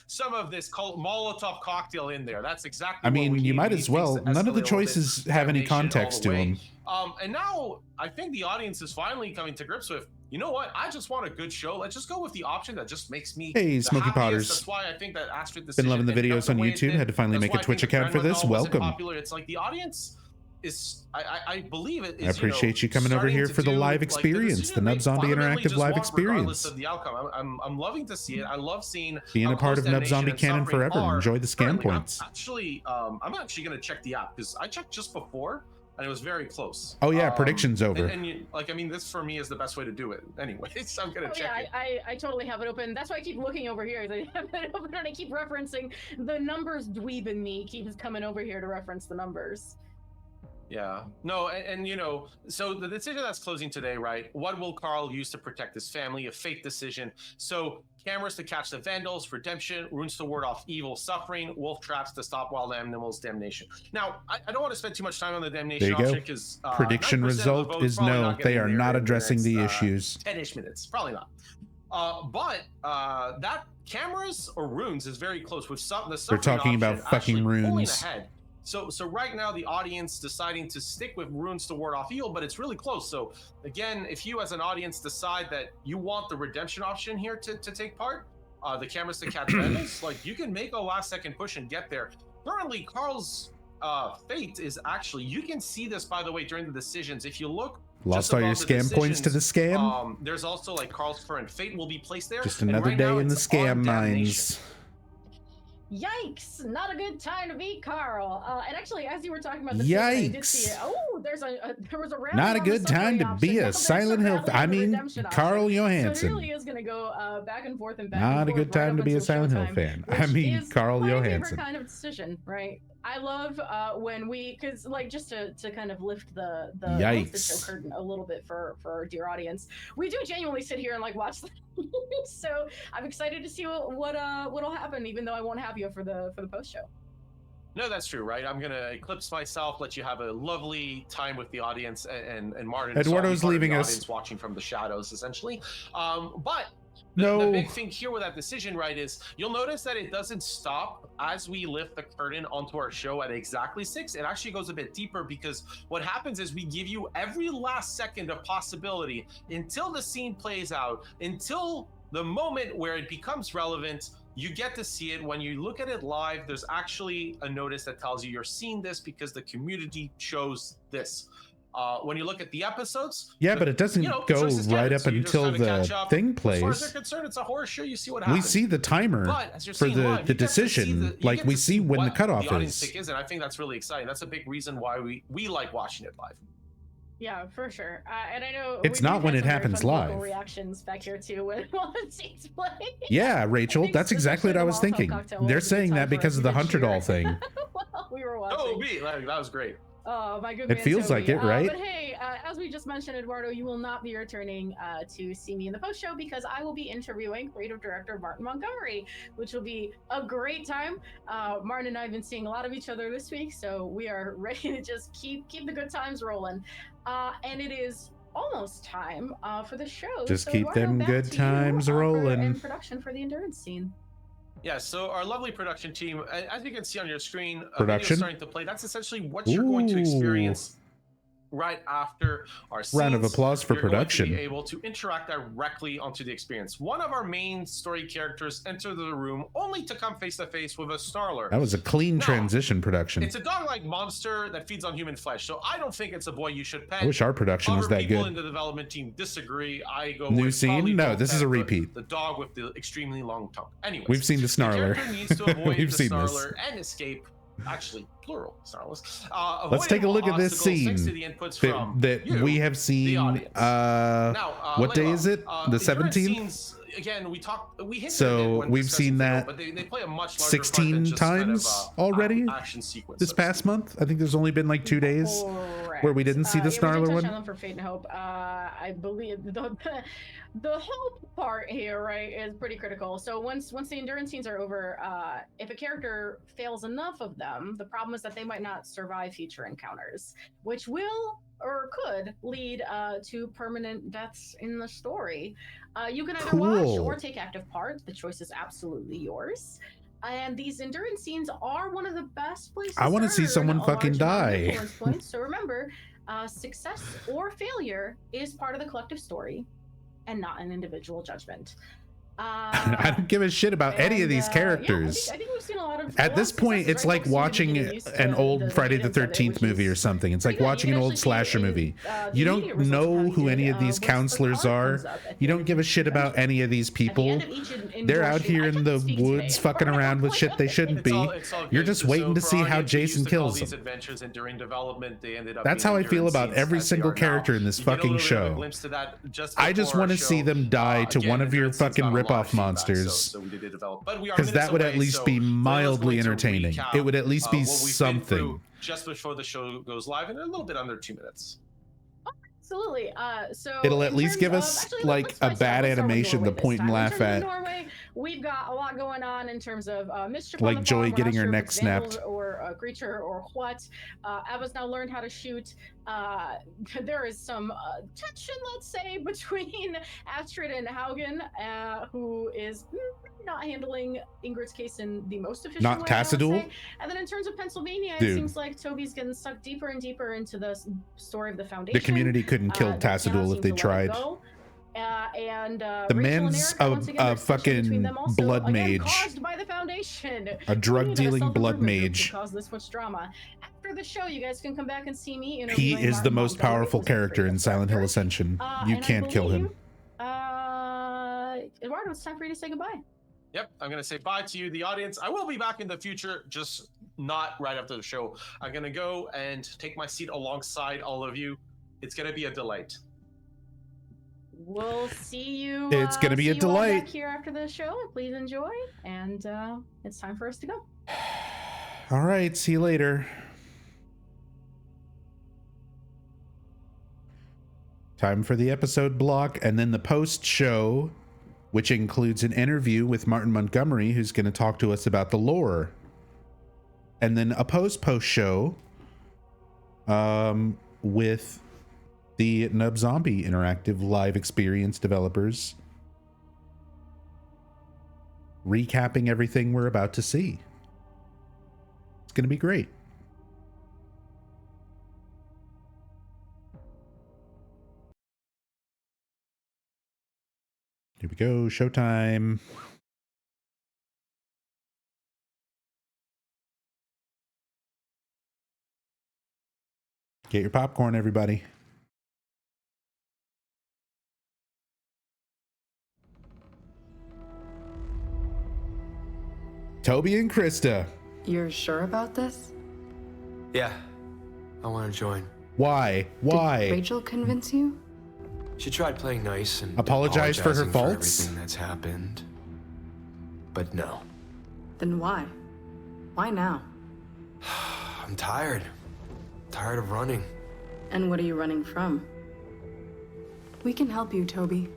S4: some of this Molotov cocktail in there. That's exactly.
S1: I
S4: what
S1: mean,
S4: we
S1: you
S4: need.
S1: might
S4: We
S1: as
S4: need
S1: well.
S4: things to
S1: None of the
S4: escalate a little bit.
S1: choices have any
S4: Damnation all
S1: context
S4: the
S1: to
S4: way.
S1: them.
S4: And now I think the audience is finally coming to grips with, you know what? I just want a good show. Let's just go with the option that just makes me
S1: Hey,
S4: the
S1: Smoky
S4: happiest.
S1: Potters.
S4: That's why I think that Astrid
S1: Been
S4: decision
S1: loving the
S4: ended up
S1: videos on
S4: the way it
S1: YouTube.
S4: did.
S1: Had to finally
S4: That's
S1: make
S4: why
S1: a
S4: I
S1: Twitch
S4: think the
S1: account for
S4: Grand
S1: this.
S4: Renal wasn't
S1: Welcome.
S4: popular. It's like the audience is I believe it is.
S1: I appreciate you coming over
S4: starting
S1: here
S4: to
S1: for the
S4: do,
S1: live
S4: like,
S1: experience,
S4: decision
S1: the
S4: they
S1: Nub Zombie
S4: fundamentally
S1: Interactive
S4: just
S1: live
S4: want regardless
S1: experience.
S4: of the outcome. I'm loving to see it. I love seeing
S1: Being
S4: how
S1: a part
S4: close
S1: of Nub
S4: damnation
S1: Zombie
S4: and
S1: canon
S4: suffering
S1: forever.
S4: are
S1: Enjoy the scam
S4: currently.
S1: points.
S4: I'm actually gonna check the app because I checked just before and it was very close.
S1: Oh yeah, prediction's over.
S4: And you, like, I mean, this for me is the best way to do it. Anyways, I'm gonna check it.
S3: I totally have it open. That's why I keep looking over here. I have it open and I keep referencing the numbers. Dweeb in me keeps coming over here to reference the numbers.
S4: Yeah. No, and so the decision that's closing today, right? What will Carl use to protect his family? A fate decision. So cameras to catch the vandals, redemption, runes to ward off evil, suffering, wolf traps to stop wild animals, damnation. Now, I don't want to spend too much time on the damnation option because
S1: prediction result is no. They are not addressing the issues.
S4: 10-ish minutes, probably not. But that cameras or runes is very close with some. The
S1: They're talking about fucking runes.
S4: Ahead. So right now the audience deciding to stick with runes to ward off evil, but it's really close. So again, if you as an audience decide that you want the redemption option here to take part, the cameras to catch vandals, like you can make a last second push and get there. Currently, Carl's fate is actually, you can see this by the way during the decisions. If you look,
S1: lost all your scam points to the scam.
S4: There's also like Carl's current fate will be placed there.
S1: Just another day in the scam mines.
S3: Yikes! Not a good time to be Carl. And actually, as you were talking about this,
S1: yikes!
S3: I did see it. Oh, there was a rally.
S1: Not a good time to be a Silent Hill. I mean, Carl Johansson.
S3: So it really is going to go back and forth and back.
S1: Not a good time to be a Silent Hill fan. I mean, Carl Johansson.
S3: My favorite kind of decision, right? I love when we, because like just to kind of lift the show curtain a little bit for our dear audience, we do genuinely sit here and like watch the so I'm excited to see what'll happen, even though I won't have you for the post show.
S4: No, that's true, right? I'm gonna eclipse myself, let you have a lovely time with the audience, and Martin.
S1: Eduardo's leaving us.
S4: Watching from the shadows, essentially. But
S1: no.
S4: The big thing here with that decision, right, is you'll notice that it doesn't stop as we lift the curtain onto our show at exactly 6. It actually goes a bit deeper because what happens is we give you every last second of possibility until the scene plays out, until the moment where it becomes relevant. You get to see it. When you look at it live, there's actually a notice that tells you you're seeing this because the community chose this. When you look at the episodes,
S1: but it doesn't go right up until the thing plays.
S4: As far as they're concerned, it's a horror show. You see what happens.
S1: We see the timer for the decision. Like we see when the cutoff is.
S4: And I think that's really exciting. That's a big reason why we like watching it live.
S3: Yeah, for sure. And I know
S1: it's not when it happens live.
S3: Reactions back here too when it takes place.
S1: Yeah, Rachel, that's exactly what I was thinking. They're saying that because of the Hunter doll thing.
S3: Well, we were watching.
S4: Oh, that was great.
S3: Oh, my good
S1: It feels like it, right?
S3: But hey, as we just mentioned, Eduardo, you will not be returning to see me in the post show because I will be interviewing creative director Martin Montgomery, which will be a great time. Martin and I have been seeing a lot of each other this week, so we are ready to just keep the good times rolling. And it is almost time for the show.
S1: Just
S3: so
S1: keep
S3: Eduardo,
S1: them good times rolling.
S3: In production for the endurance scene.
S4: Yeah, so our lovely production team, as you can see on your screen,
S1: production
S4: starting to play. That's essentially what you're going to experience right after our scenes.
S1: Round of applause for production.
S4: You're going to be able to interact directly onto the experience. One of our main story characters enter the room only to come face to face with a Snarler.
S1: That was a clean transition production.
S4: It's a dog-like monster that feeds on human flesh, so I don't think it's a boy you should pet.
S1: I wish our production was that
S4: people
S1: good.
S4: In the development team disagree. I go
S1: New
S4: with
S1: scene? No, this is a repeat.
S4: The dog with the extremely long tongue. Anyways,
S1: we've seen the Snarler.
S4: The character needs to avoid
S1: we've
S4: the
S1: seen
S4: Snarler
S1: this.
S4: and escape. Actually, plural Snarlers.
S1: Let's take a look at this scene that we have seen. What day is it? The 17th?
S4: Again, we hinted
S1: so
S4: at it
S1: we've seen that
S4: but they play a much
S1: 16 times already
S4: action sequence
S1: this past month. I think there's only been like 2 days where we didn't see the Snarler one.
S3: On for Fate and Hope. I believe the hope part here, right, is pretty critical. So once the endurance scenes are over, if a character fails enough of them, the problem is that they might not survive future encounters, which will or could lead to permanent deaths in the story. You can either watch or take active part. The choice is absolutely yours. And these endurance scenes are one of the best places.
S1: I want to see someone fucking die.
S3: So remember, success or failure is part of the collective story and not an individual judgment.
S1: I don't give a shit about any of these characters.
S3: Yeah, I think we've seen a lot of.
S1: At this point, it's like watching an old Friday the 13th movie or something. It's like watching an old slasher movie. You don't know who any of these counselors are. You don't give a shit about any of these people. They're out here in the woods fucking around with shit they shouldn't be. You're just waiting to see how Jason kills them. That's how I feel about every single character in this fucking show. I just want to see them die to one of your fucking ripoff monsters, because that would at least be mildly entertaining. It would at least be something.
S4: Just before the show goes live in a little bit under 2 minutes.
S3: Absolutely. So
S1: it'll at least give us like a bad animation to point and laugh at.
S3: Norway, we've got a lot going on in terms of mischief.
S1: Like Joy getting her neck snapped,
S3: or a creature, or what. Eva's now learned how to shoot. There is some tension, let's say, between Astrid and Haugen, who is not handling Ingrid's case in the most efficient way.
S1: Not Tassadul.
S3: And then in terms of Pennsylvania,
S1: Dude,
S3: it seems like Toby's getting sucked deeper and deeper into the story of the Foundation.
S1: The community couldn't kill Tassadul if they tried.
S3: The
S1: man's a fucking blood mage,
S3: caused by the Foundation.
S1: a drug-dealing blood mage.
S3: Cause this much drama. After the show, you guys can come back and see me.
S1: He is the most powerful character in Silent Hill Ascension. You can't kill him.
S3: Eduardo, it's time for you to say goodbye.
S4: Yep, I'm going to say bye to you, the audience. I will be back in the future, just not right after the show. I'm going to go and take my seat alongside all of you. It's going to be a delight.
S3: We'll see you.
S1: It's going to be a delight.
S3: Back here after the show. Please enjoy. And it's time for us to go.
S1: All right, see you later. Time for the episode block and then the post show, which includes an interview with Martin Montgomery, who's going to talk to us about the lore. And then a post show with the Nub Zombie Interactive live experience developers, recapping everything we're about to see. It's going to be great. Here we go, showtime. Get your popcorn, everybody. Toby and Krista.
S7: You're sure about this?
S6: Yeah, I want to join.
S1: Why? Why?
S7: Did Rachel convince you?
S6: She tried playing nice and
S1: apologize for her
S6: apologizing
S1: faults.
S6: for everything that's happened. But no.
S7: Then why? Why now?
S6: I'm tired. Tired of running.
S7: And what are you running from? We can help you, Toby.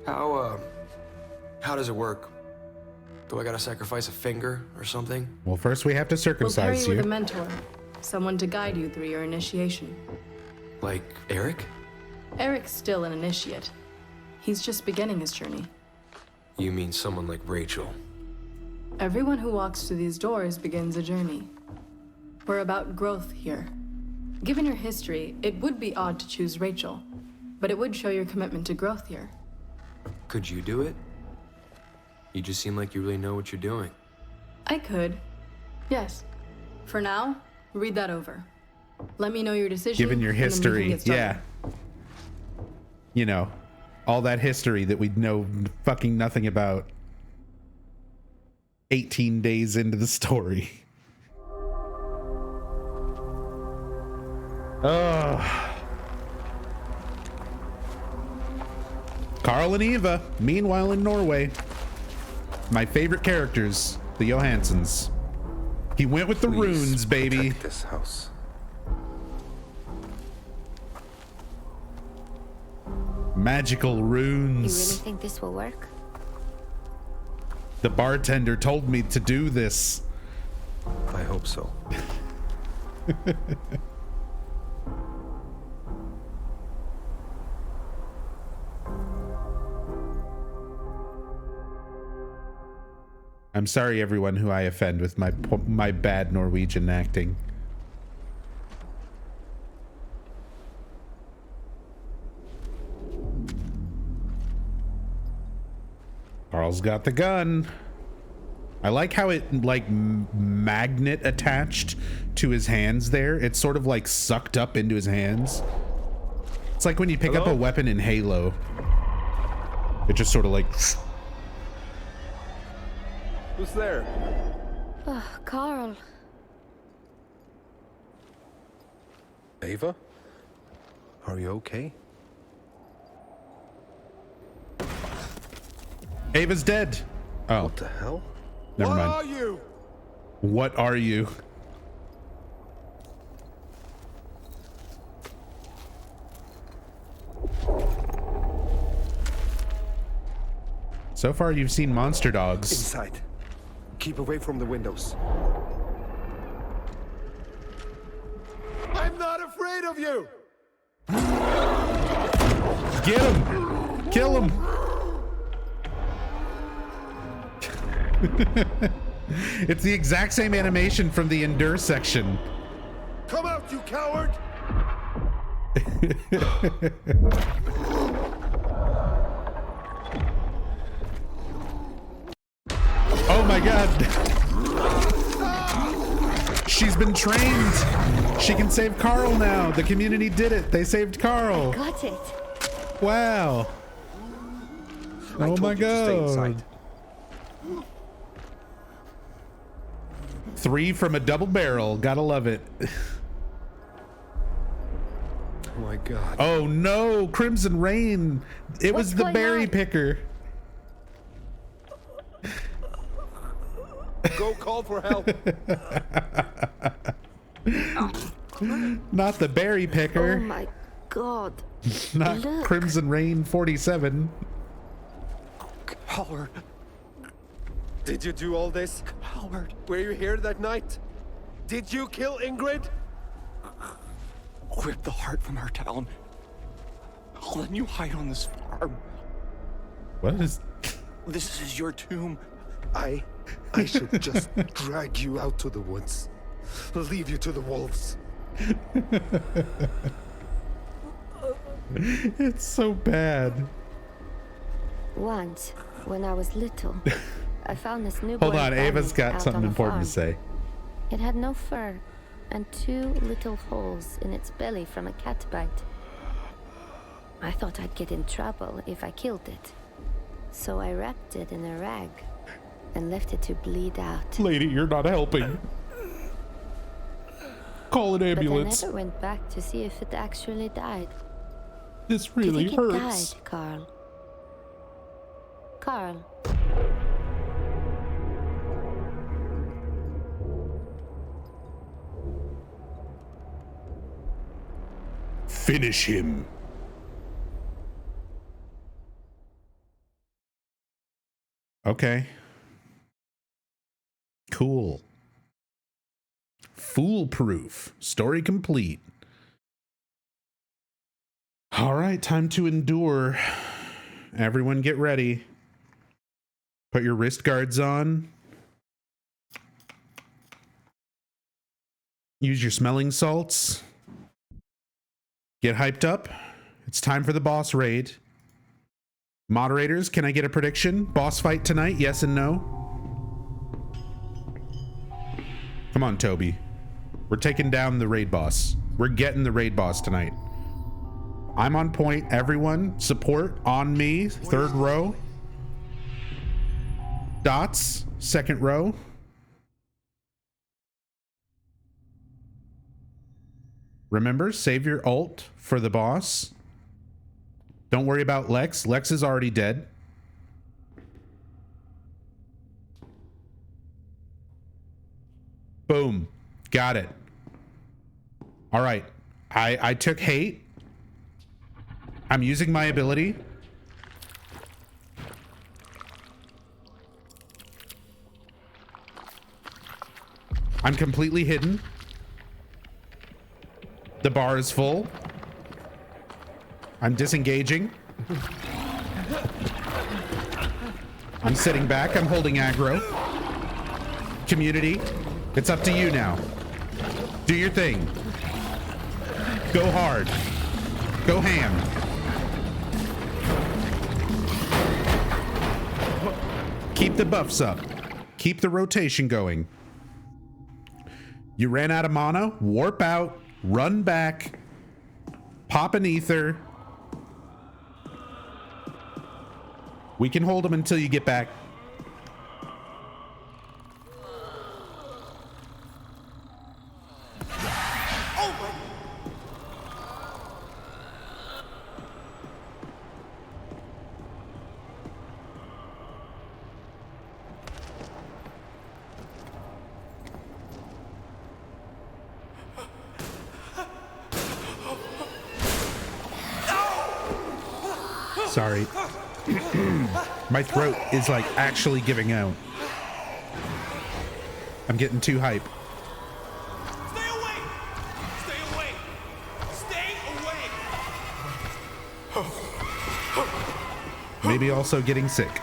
S6: How does it work? Do I gotta sacrifice a finger or something?
S1: Well, first we have to
S7: We'll pair
S1: circumcise
S7: you with a
S1: you.
S7: mentor. Someone to guide you through your initiation.
S6: Like Eric?
S7: Eric's still an initiate. He's just beginning his journey.
S6: You mean someone like Rachel?
S7: Everyone who walks through these doors begins a journey. We're about growth here. Given your history, it would be odd to choose Rachel, but it would show your commitment to growth here.
S6: Could you do it? You just seem like you really know what you're doing.
S7: I could. Yes. For now, read that over. Let me know your decision.
S1: Given your
S7: and then we can
S1: history,
S7: get started.
S1: yeah. You know, all that history that we know fucking nothing about 18 days into the story. Oh. Carl and Eva, meanwhile in Norway. My favorite characters, the Johansons. He went with the runes, baby.
S8: This house.
S1: Magical
S9: You
S1: runes.
S9: really think this will work?
S1: The bartender told me to do this.
S8: I hope so.
S1: I'm sorry, everyone who I offend with my bad Norwegian acting. Carl's got the gun. I like how it like magnet attached to his hands there. It's sort of like sucked up into his hands. It's like when you pick up a weapon in Halo. It just sort of like...
S9: Who's there?
S10: Oh, Carl.
S8: Ava? Are you okay?
S1: Ava's dead. Oh.
S8: What the hell?
S1: Never mind.
S9: What are you?
S1: What are you? So far, you've seen monster dogs.
S8: Inside. Keep away from the windows.
S9: I'm not afraid of you!
S1: Get him! Kill him! It's the exact same animation from the Endure section.
S9: Come out, you coward!
S1: Oh my god. She's been trained. She can save Carl now. The community did it. They saved Carl.
S10: Got it.
S1: Wow.
S8: I
S1: Oh
S8: told
S1: my
S8: you to stay
S1: god.
S8: inside.
S1: 3 from a double barrel. Gotta love it.
S8: Oh my god.
S1: Oh no, Crimson Rain. It was the
S10: going
S1: berry
S10: on?
S1: picker.
S9: Go call for help.
S1: Not the berry
S10: Oh
S1: picker.
S10: my god.
S1: Not
S10: look.
S1: Crimson Rain 47.
S8: Howard. Did you do all this? Howard.
S9: Were you here that night? Did you kill Ingrid?
S11: Rip the heart from her town. I'll let you hide on this farm.
S1: What is...
S11: This is your tomb.
S9: I should just drag you out to the woods. Leave you to the wolves.
S1: It's so bad.
S10: Once, when I was little, I found this newborn
S1: Hold on,
S10: bunny
S1: Ava's got
S10: out
S1: something
S10: on a
S1: important to
S10: farm.
S1: say.
S10: It had no fur and 2 little holes in its belly from a cat bite. I thought I'd get in trouble if I killed it. So I wrapped it in a rag and left it to bleed out.
S1: Lady, you're not helping. Call an ambulance.
S10: But I never went back to see if it actually died.
S1: This
S10: Do you
S1: really
S10: think it
S1: hurts.
S10: died, Carl? Carl.
S1: Finish him. Okay. Cool. Foolproof. Story complete. All right, time to endure. Everyone get ready. Put your wrist guards on. Use your smelling salts. Get hyped up. It's time for the boss raid. Moderators, can I get a prediction? Boss fight tonight, yes and no? Come on, Toby. We're taking down the raid boss. We're getting the raid boss tonight. I'm on point. Everyone, support on me. 3rd row. Dots, 2nd row. Remember, save your ult for the boss. Don't worry about Lex. Lex is already dead. Boom. Got it. All right. I took hate. I'm using my ability. I'm completely hidden. The bar is full. I'm disengaging. I'm sitting back. I'm holding aggro. Community, it's up to you now. Do your thing. Go hard. Go ham. Keep the buffs up. Keep the rotation going. You ran out of mana, warp out, run back, pop an ether. We can hold them until you get back. Sorry. My throat is like actually giving out. I'm getting too hype.
S12: Stay away! Stay away! Stay away!
S1: Maybe also getting sick.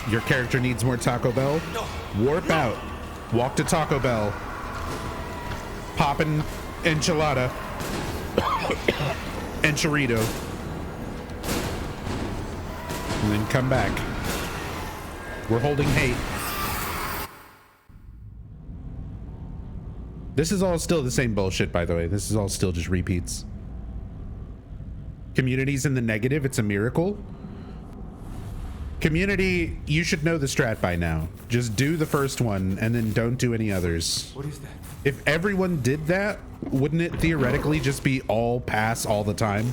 S1: Your character needs more Taco Bell. Warp out. Walk to Taco Bell. Pop an enchilada. And chorito. And then come back. We're holding hate. This is all still the same bullshit, by the way. This is all still just repeats. Community's in the negative. It's a miracle. Community, you should know the strat by now. Just do the first one and then don't do any others.
S6: What is that?
S1: If everyone did that, wouldn't it theoretically just be all pass all the time?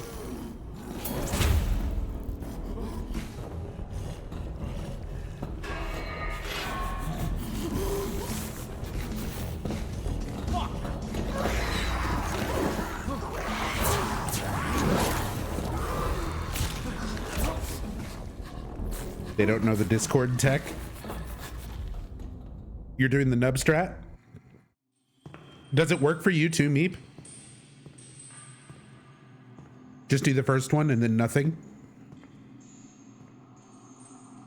S1: They don't know the Discord tech. You're doing the nub strat? Does it work for you too, Meep? Just do the first one and then nothing?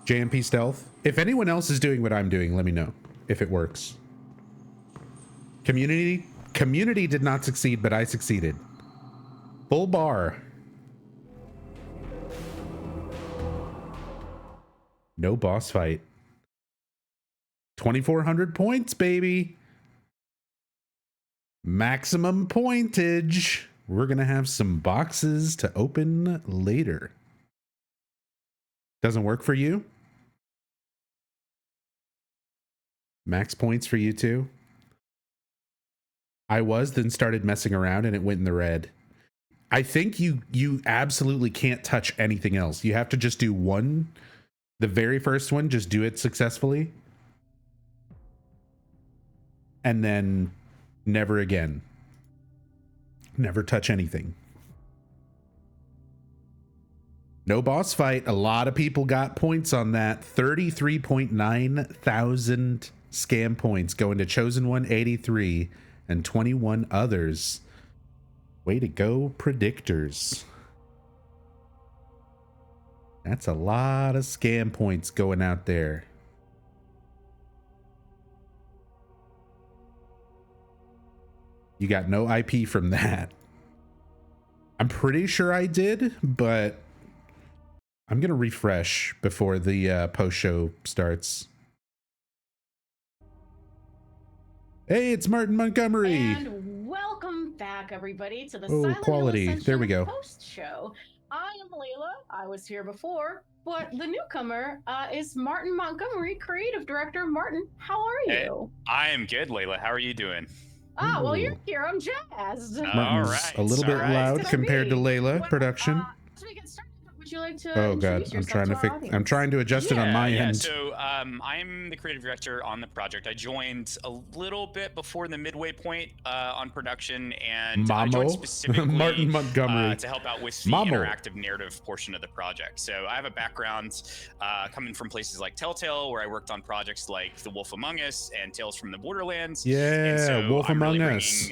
S1: JMP stealth? If anyone else is doing what I'm doing, let me know if it works. Community did not succeed, but I succeeded. Full bar. No boss fight. 2,400 points, baby. Maximum pointage. We're going to have some boxes to open later. Doesn't work for you? Max points for you too? I then started messing around and it went in the red. I think you absolutely can't touch anything else. You have to just do one. The very first one, just do it successfully. And then never again. Never touch anything. No boss fight. A lot of people got points on that. 33.9 thousand scam points going to Chosen One 83 and 21 others. Way to go, predictors. That's a lot of scam points going out there. You got no IP from that. I'm pretty sure I did, but I'm going to refresh before the post-show starts. Hey, it's Martin Montgomery.
S3: And welcome back, everybody, to the Silent
S1: quality.
S3: Hill Ascension
S1: There we go.
S3: post-show. I am Layla. I was here before, but the newcomer is Martin Montgomery, creative director. Martin, how are you?
S13: Hey, I am good, Layla. How are you doing?
S3: Ah, well, you're here. I'm jazzed.
S1: Martin's a little bit loud compared to Layla production.
S3: As we get started, would you like to
S1: Oh god, I'm trying to adjust it on my end.
S13: So I'm the creative director on the project. I joined a little bit before the midway point on production, and I joined specifically
S1: Martin Montgomery
S13: to help out with the interactive narrative portion of the project. So I have a background coming from places like Telltale, where I worked on projects like The Wolf Among Us and Tales from the Borderlands.
S1: Yeah,
S13: so
S1: Wolf Among Us.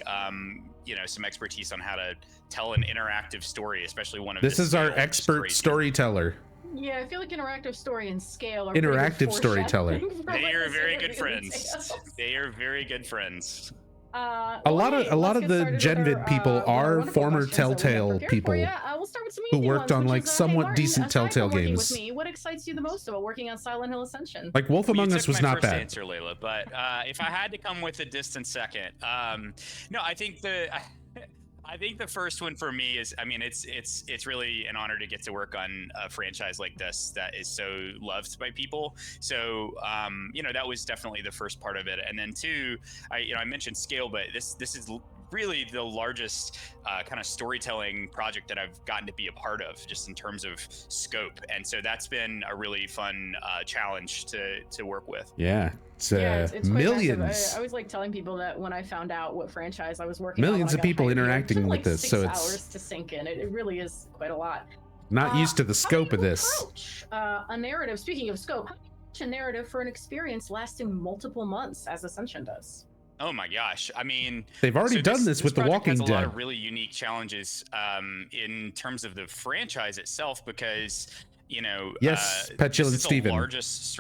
S13: Some expertise on how to tell an interactive story, especially one of
S1: this is our expert storyteller.
S3: Yeah, I feel like interactive story and scale are
S1: interactive storyteller.
S13: They are very good friends. They are very good friends.
S1: A lot of the Genvid people are former Telltale people
S3: We'll start with some
S1: who
S3: easy
S1: worked
S3: ones,
S1: on
S3: which
S1: like
S3: is,
S1: somewhat
S3: hey, Martin,
S1: decent
S3: aside
S1: Telltale
S3: from working
S1: games.
S3: with me, what excites you the most about working on Silent Hill Ascension?
S1: Like Wolf Among Us was
S13: my
S1: not
S13: first
S1: bad.
S13: answer, Layla, but if I had to come with a distant second, no, I think the first one for me is, I mean, it's really an honor to get to work on a franchise like this that is so loved by people. So, that was definitely the first part of it. And then two, I mentioned scale, but this is really the largest kind of storytelling project that I've gotten to be a part of, just in terms of scope. And so that's been a really fun challenge to work with.
S1: Yeah, it's
S3: quite
S1: millions.
S3: massive. I always like telling people that when I found out what franchise I was working
S1: Millions
S3: on,
S1: of people interacting with
S3: it took like
S1: this,
S3: 6
S1: so it's
S3: hours to sink in. It really is quite a lot.
S1: not used to the scope of this.
S3: A narrative. Speaking of scope, how do you approach a narrative for an experience lasting multiple months, as Ascension does?
S13: Oh my gosh! I mean,
S1: they've already done this with The Walking
S13: Dead. Has a lot
S1: Dead.
S13: of really unique challenges in terms of the franchise itself, because
S1: Yes, Petulant Steven.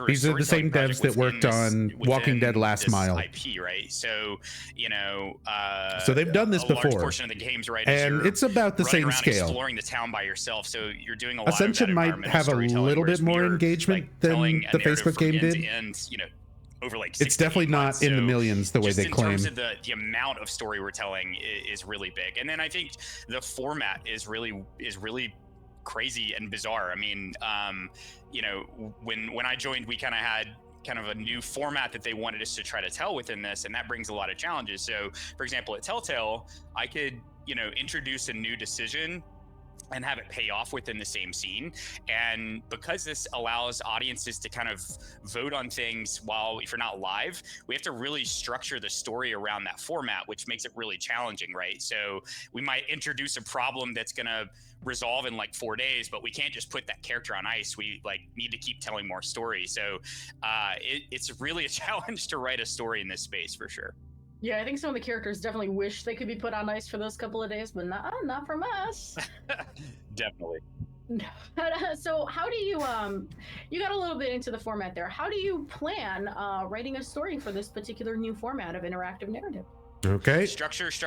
S1: These are the same devs that worked on Walking Dead Last Mile.
S13: IP, right? So,
S1: so they've done this
S13: a
S1: before.
S13: Large portion of the games, right?
S1: And it's about the same scale.
S13: Exploring the town by yourself, so you're doing a lot
S1: Ascension
S13: of that
S1: might have a little bit more engagement than the Facebook game did.
S13: Over like
S1: it's definitely not in the millions the way they claim.
S13: In terms of the amount of story we're telling is really big, and then I think the format is really crazy and bizarre. I mean, when I joined, we kind of had a new format that they wanted us to try to tell within this, and that brings a lot of challenges. So, for example, at Telltale, I could introduce a new decision and have it pay off within the same scene. And because this allows audiences to kind of vote on things if you're not live, we have to really structure the story around that format, which makes it really challenging, right? So we might introduce a problem that's gonna resolve in like 4 days, but we can't just put that character on ice. We need to keep telling more stories. So it's really a challenge to write a story in this space, for sure.
S3: Yeah, I think some of the characters definitely wish they could be put on ice for those couple of days, but not from us.
S13: Definitely.
S3: So how do you you got a little bit into the format there. How do you plan writing a story for this particular new format of interactive narrative?
S1: Okay.
S13: Structure. So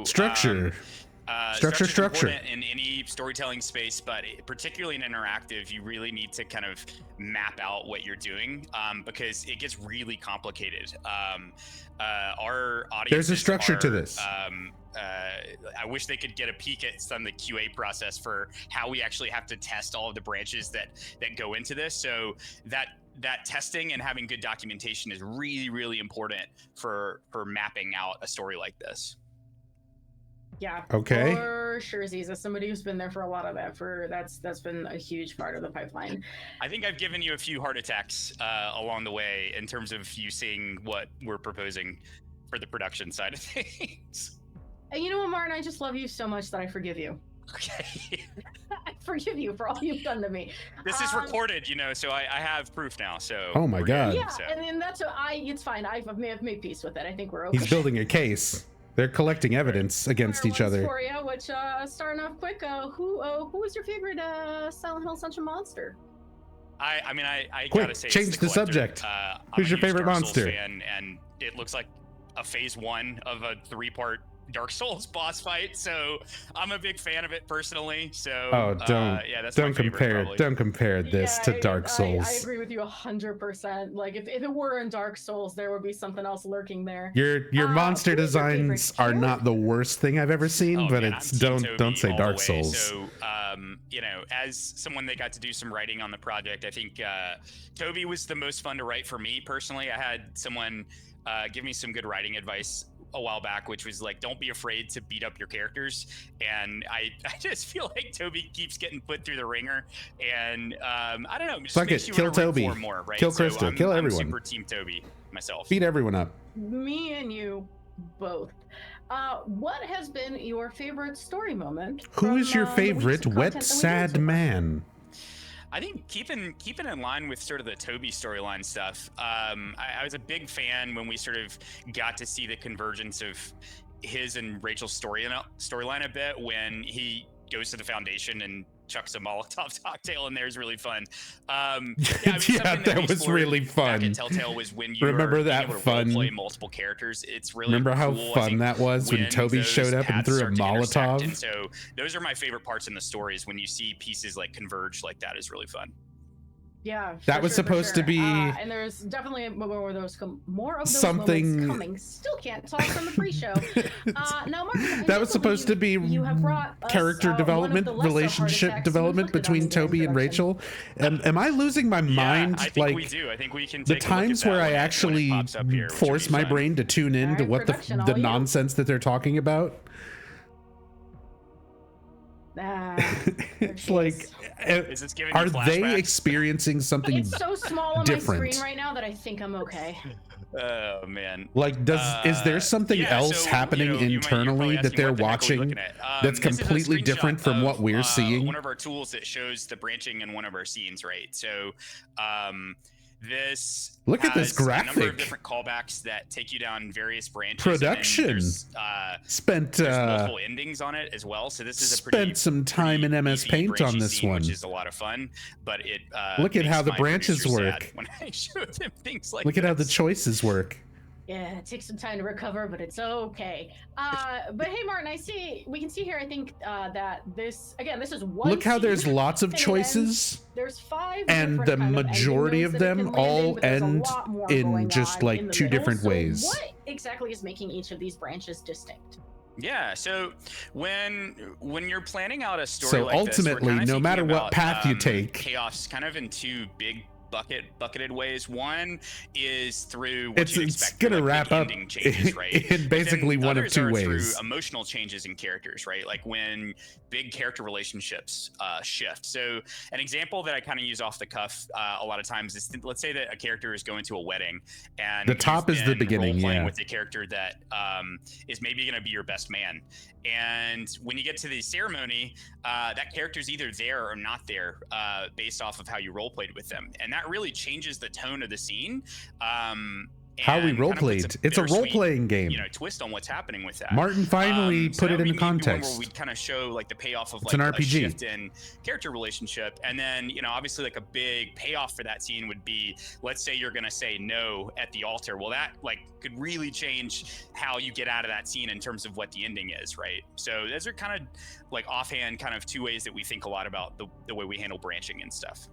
S1: structure. Structure.
S13: In any storytelling space, but particularly in interactive, you really need to kind of map out what you're doing, because it gets really complicated. Our audience.
S1: There's a structure to this.
S13: I wish they could get a peek at some of the QA process for how we actually have to test all of the branches that go into this. So that testing and having good documentation is really, really important for mapping out a story like this.
S3: Yeah.
S1: Okay.
S3: For sure, Ziza, somebody who's been there for a lot of that. That's been a huge part of the pipeline.
S13: I think I've given you a few heart attacks along the way in terms of you seeing what we're proposing for the production side of things.
S3: And you know what, Martin? I just love you so much that I forgive you.
S13: Okay.
S3: I forgive you for all you've done to me.
S13: This is recorded, so I have proof now. So.
S1: Oh my God.
S3: Yeah, and that's it's fine. I've made peace with it. I think we're okay.
S1: He's building a case. They're collecting evidence against each other.
S3: For you, which starting off quick, who was your favorite Silent Hill Ascension monster?
S13: I
S1: Quick,
S13: gotta say,
S1: change the subject. Who's your favorite monster?
S13: Fan, and it looks like a phase 1 of a 3-part Dark Souls boss fight, so I'm a big fan of it personally. So
S1: don't compare this to Dark Souls.
S3: I agree with you 100%. Like if it were in Dark Souls, there would be something else lurking there.
S1: Your monster designs are not the worst thing I've ever seen, but it's don't say Dark Souls.
S13: So as someone that got to do some writing on the project, I think Toby was the most fun to write for me personally. I had someone give me some good writing advice a while back, which was like, don't be afraid to beat up your characters. And I just feel like Toby keeps getting put through the ringer, and I don't know, just makes you
S1: kill Toby,
S13: more, right?
S1: kill Krista, kill everyone.
S13: I'm super team Toby myself.
S1: Beat everyone up.
S3: Me and you both. What has been your favorite story moment?
S1: Who is your favorite wet sad man?
S13: I think keeping in line with sort of the Toby storyline stuff, I was a big fan when we sort of got to see the convergence of his and Rachel's storyline a bit, when he goes to the Foundation and chucks a Molotov cocktail in there is really fun.
S1: Yeah, that was really fun.
S13: Back at Telltale was when you
S1: remember
S13: were
S1: that
S13: able to
S1: fun?
S13: Play multiple characters. It's really
S1: remember how
S13: cool,
S1: fun that was when Toby showed up and threw a Molotov.
S13: And so those are my favorite parts in the stories. When you see pieces like converge like that is really fun.
S3: Yeah,
S1: that was supposed to be,
S3: and there's definitely more of those
S1: something
S3: moments coming. Still can't talk from the pre-show. Now, Mark,
S1: that was supposed to be
S3: you have brought
S1: character development, relationship development between Toby and Rachel. Am I losing my mind?
S13: I think we do. I think we can.
S1: The times where I actually force my brain to tune in to what the nonsense that they're talking about. It's like, are they experiencing something
S3: it's so small on
S1: different?
S3: My screen right now that I think I'm okay.
S13: Oh man!
S1: Like, is there something else happening internally that they're watching that's completely different from what we're seeing?
S13: One of our tools that shows the branching in one of our scenes, right? So, this
S1: look at this graphic.
S13: A number of different callbacks that take you down various branches.
S1: Production spent
S13: multiple endings on it as well. So this is a
S1: spent some time in MS Paint on this one,
S13: which is a lot of fun. But it
S1: look at how the branches work.
S13: When I show them things like
S1: look at how the choices work.
S3: Yeah, it takes some time to recover, but it's okay. But hey, Martin, we can see here, I think that this is one.
S1: Look how there's lots of choices.
S3: There's 5
S1: and the majority of them all end in just like 2 different ways.
S3: What exactly is making each of these branches distinct?
S13: Yeah, so when you're planning out a story
S1: so
S13: like
S1: ultimately,
S13: this,
S1: no matter what path you take,
S13: chaos kind of in 2 big bucketed ways. One is through what
S1: it's
S13: expect,
S1: gonna
S13: like
S1: wrap up
S13: changes, right?
S1: in basically one of 2 ways.
S13: Through emotional changes in characters, right? Like when big character relationships shift. So an example that I kind of use off the cuff a lot of times is, let's say that a character is going to a wedding, and
S1: the top is the beginning,
S13: playing with a character that is maybe going to be your best man. And when you get to the ceremony, that character's either there or not there, based off of how you role played with them, and that really changes the tone of the scene.
S1: How we role played. It's a role playing game.
S13: Twist on what's happening with that.
S1: Martin finally put it in context.
S13: Where we kind of show like the payoff of
S1: it's an RPG.
S13: A shift in character relationship, and then obviously like a big payoff for that scene would be, let's say you're gonna say no at the altar. Well, that like could really change how you get out of that scene in terms of what the ending is, right? So those are kind of like offhand, kind of 2 ways that we think a lot about the way we handle branching and stuff.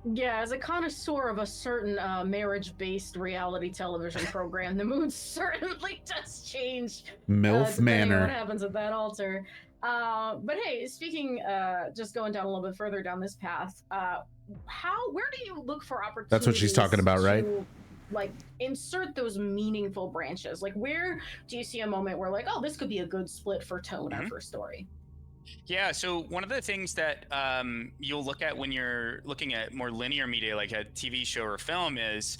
S3: Yeah, as a connoisseur of a certain marriage-based reality television program, the mood certainly does change.
S1: MILF Manor.
S3: On what happens at that altar. But hey, speaking, just going down a little bit further down this path, where do you look for opportunities?
S1: That's what she's talking about, right?
S3: Like insert those meaningful branches. Like where do you see a moment where like, oh, this could be a good split for tone, our first story?
S13: Yeah, so one of the things that you'll look at when you're looking at more linear media, like a TV show or film, is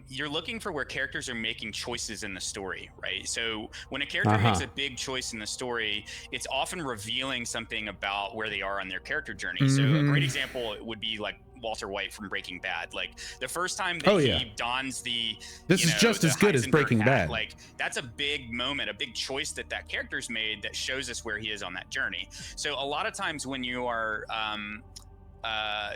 S13: you're looking for where characters are making choices in the story, right? So when a character makes a big choice in the story, it's often revealing something about where they are on their character journey. So a great example would be like Walter White from Breaking Bad. Like the first time that he dons
S1: this is just as good as Breaking Bad.
S13: Like that's a big moment, a big choice that character's made that shows us where he is on that journey. So a lot of times when you are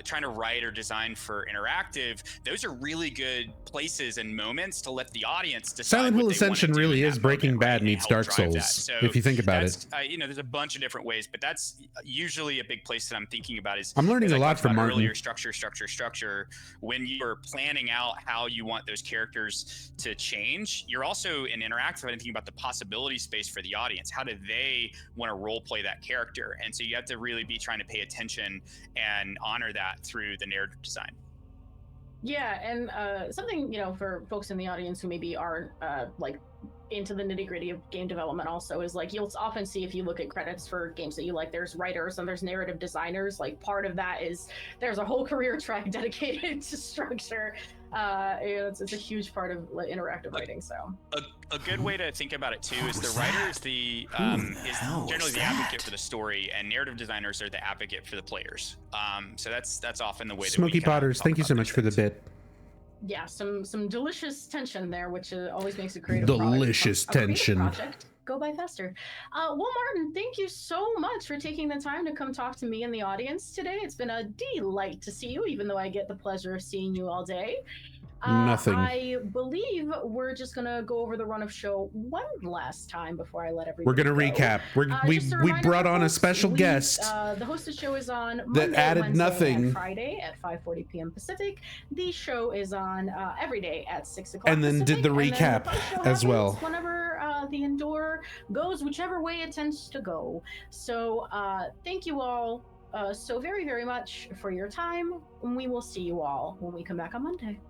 S13: trying to write or design for interactive, those are really good places and moments to let the audience decide.
S1: Silent Hill Ascension really is Breaking Bad meets Dark Souls,
S13: so
S1: if you think about it.
S13: There's a bunch of different ways, but that's usually a big place that I'm thinking about.
S1: I'm learning a lot from Martin.
S13: Earlier, structure. When you're planning out how you want those characters to change, you're also in interactive and thinking about the possibility space for the audience. How do they want to role play that character? And so you have to really be trying to pay attention and honor that through the narrative design.
S3: Yeah, and something, for folks in the audience who maybe aren't like into the nitty-gritty of game development also is like, you'll often see, if you look at credits for games that you like, there's writers and there's narrative designers. Like part of that is there's a whole career track dedicated to structure. It's a huge part of interactive writing. So
S13: a good way to think about it too is the writer is generally the advocate for the story, and narrative designers are the advocate for the players. So that's often the way.
S1: Smoky Potters, thank you so much for the bit.
S3: Yeah, some delicious tension there, which always makes a creative
S1: delicious tension.
S3: Project go by Tester. Well, Martin, thank you so much for taking the time to come talk to me in the audience today. It's been a delight to see you, even though I get the pleasure of seeing you all day.
S1: Nothing.
S3: I believe we're just gonna go over the run of show one last time before I let everybody.
S1: We're gonna recap. We brought on a special guest.
S3: The hosted show is on
S1: that
S3: Monday,
S1: added
S3: Wednesday,
S1: nothing.
S3: and Friday at 5:40 p.m. Pacific. The show is on every day at 6 o'clock.
S1: And then
S3: Pacific,
S1: did the
S3: and then
S1: recap
S3: fun show
S1: as
S3: happens
S1: well.
S3: Whenever the Endure goes, whichever way it tends to go. So thank you all so very, very much for your time. And we will see you all when we come back on Monday.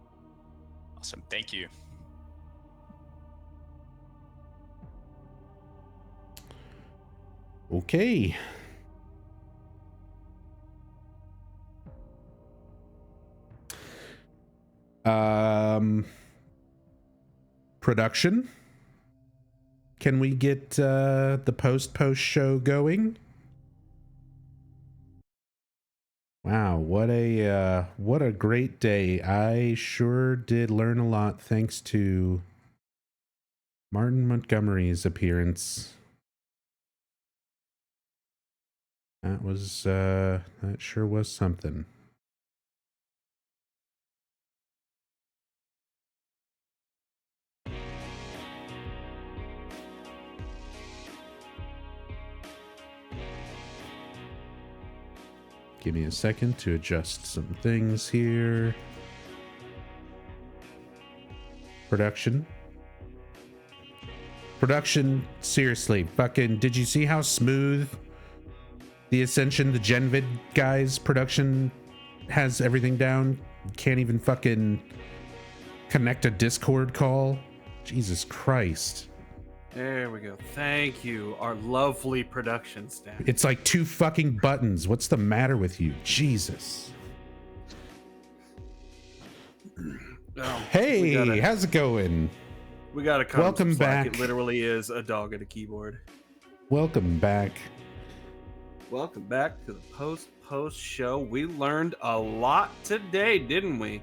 S13: Awesome. Thank you.
S1: Okay. Production. Can we get the post show going? Wow, what a great day. I sure did learn a lot thanks to Martin Montgomery's appearance. That sure was something. Give me a second to adjust some things here. Production, seriously, fucking, did you see how smooth the Ascension, the Genvid guys' production has everything down? Can't even fucking connect a Discord call? Jesus Christ.
S2: There we go. Thank you, our lovely production staff.
S1: It's like 2 fucking buttons. What's the matter with you? Jesus. Hey, how's it going?
S2: We got to
S1: Welcome back.
S2: It literally is a dog at a keyboard.
S1: Welcome back.
S2: Welcome back to the post show. We learned a lot today, didn't we?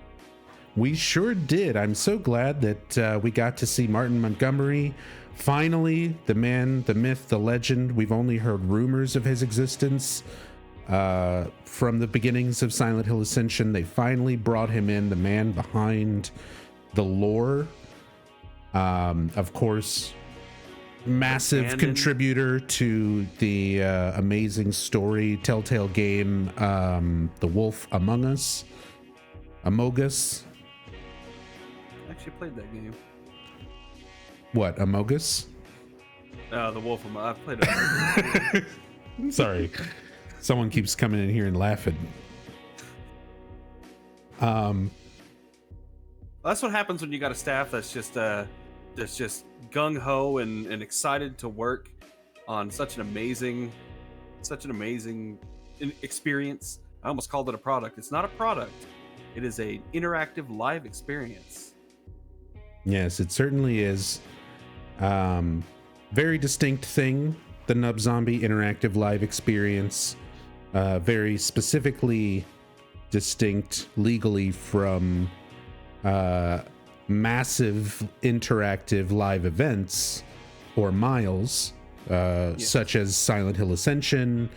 S1: We sure did. I'm so glad that we got to see Martin Montgomery. Finally, the man, the myth, the legend. We've only heard rumors of his existence from the beginnings of Silent Hill Ascension. They finally brought him in, the man behind the lore. Of course, massive contributor to the amazing story, Telltale game, The Wolf Among Us. Amogus.
S2: I actually played that game.
S1: What, Amogus?
S2: The Wolf Among Us. I've played it.
S1: Sorry. Someone keeps coming in here and laughing.
S2: That's what happens when you got a staff that's just gung-ho and excited to work on such an amazing experience. I almost called it a product. It's not a product. It is an interactive live experience.
S1: Yes, it certainly is. Very distinct thing, the Nub Zombie interactive live experience. Very specifically distinct legally from massive interactive live events or miles, such as Silent Hill Ascension,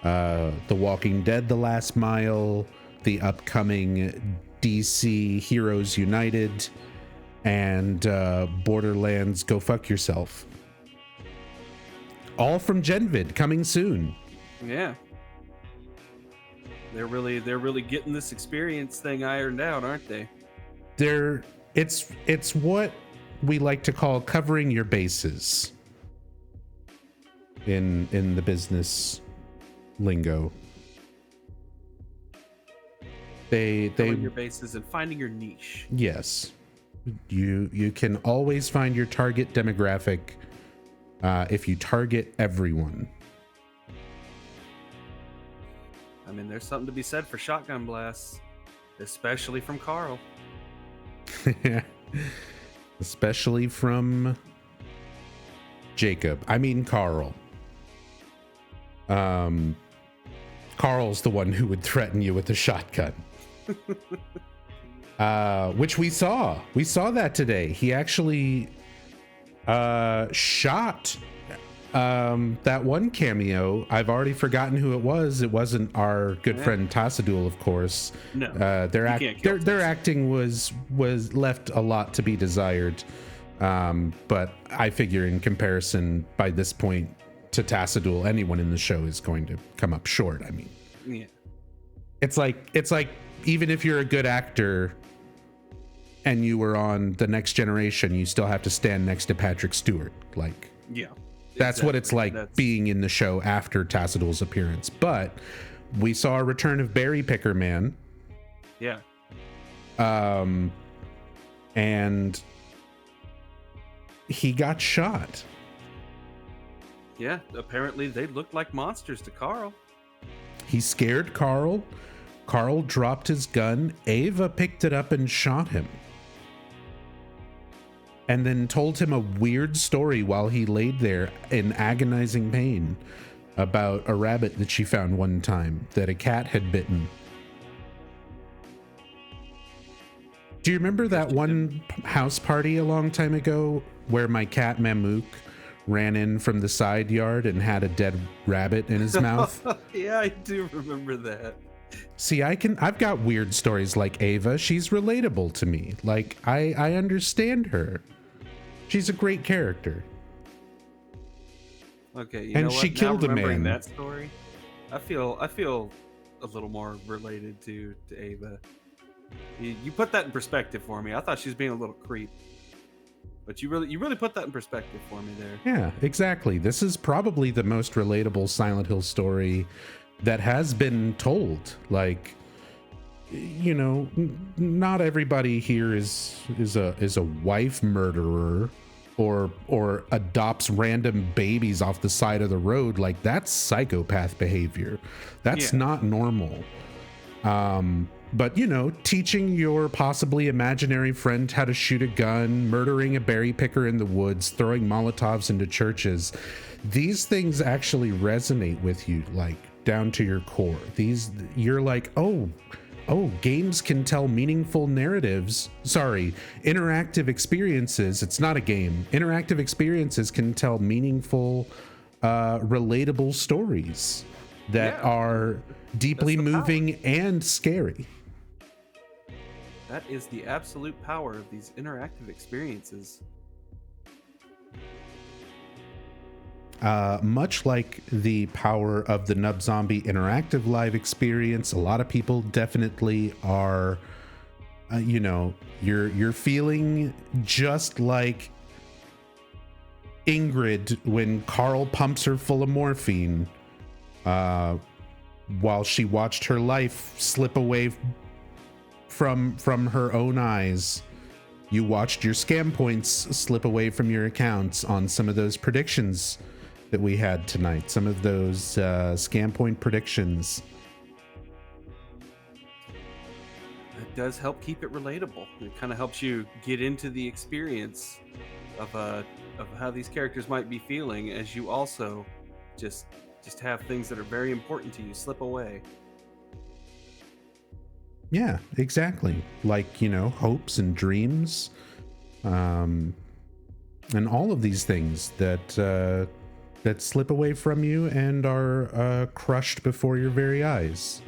S1: The Walking Dead The Last Mile, the upcoming DC Heroes United, and Borderlands Go Fuck Yourself. All from Genvid, coming soon.
S2: Yeah. They're really getting this experience thing ironed out, aren't they?
S1: It's what we like to call covering your bases in the business lingo.
S2: Covering your bases and finding your niche.
S1: Yes. You can always find your target demographic if you target everyone.
S2: I mean, there's something to be said for shotgun blasts, especially from Carl.
S1: Especially from Jacob. I mean Carl. Carl's the one who would threaten you with a shotgun. Which we saw. We saw that today. He actually shot That one cameo, I've already forgotten who it was. It wasn't our good friend Tassadul, of course.
S2: No,
S1: their acting was left a lot to be desired. But I figure in comparison, by this point to Tassadul, anyone in the show is going to come up short. I mean,
S2: yeah,
S1: it's like even if you're a good actor and you were on The Next Generation, you still have to stand next to Patrick Stewart. Like,
S2: yeah.
S1: That's what it's like being in the show after Tassadul's appearance. But we saw a return of Berry Picker Man.
S2: Yeah.
S1: And he got shot.
S2: Yeah, apparently they looked like monsters to Carl.
S1: He scared Carl. Carl dropped his gun. Ava picked it up and shot him. And then told him a weird story while he laid there in agonizing pain about a rabbit that she found one time that a cat had bitten. Do you remember that one house party a long time ago where my cat Mamook ran in from the side yard and had a dead rabbit in his mouth?
S2: Yeah, I do remember that.
S1: See, I've got weird stories like Ava. She's relatable to me. Like, I understand her. She's a great character.
S2: Okay, you
S1: and
S2: know what?
S1: she killed a man.
S2: That story, I feel a little more related to Ava. You put that in perspective for me. I thought she was being a little creep, but you really put that in perspective for me there.
S1: Yeah, exactly. This is probably the most relatable Silent Hill story that has been told. Like, you know, not everybody here is a wife murderer or adopts random babies off the side of the road. Like, that's psychopath behavior. That's not normal. But, you know, teaching your possibly imaginary friend how to shoot a gun, murdering a berry picker in the woods, throwing Molotovs into churches, these things actually resonate with you, like, down to your core. You're like, oh, games can tell meaningful narratives. Sorry, interactive experiences. It's not a game. Interactive experiences can tell meaningful, relatable stories that are deeply moving and scary.
S2: That is the absolute power of these interactive experiences.
S1: Much like the power of the Nub Zombie interactive live experience, a lot of people definitely are, you know, you're feeling just like Ingrid when Carl pumps her full of morphine, while she watched her life slip away from her own eyes. You watched your scam points slip away from your accounts on some of those predictions that we had tonight, some of those scam point predictions.
S2: It does help keep it relatable. It kind of helps you get into the experience of how these characters might be feeling, as you also just have things that are very important to you slip away.
S1: Yeah, exactly. Like, you know, hopes and dreams, and all of these things that slip away from you and are crushed before your very eyes.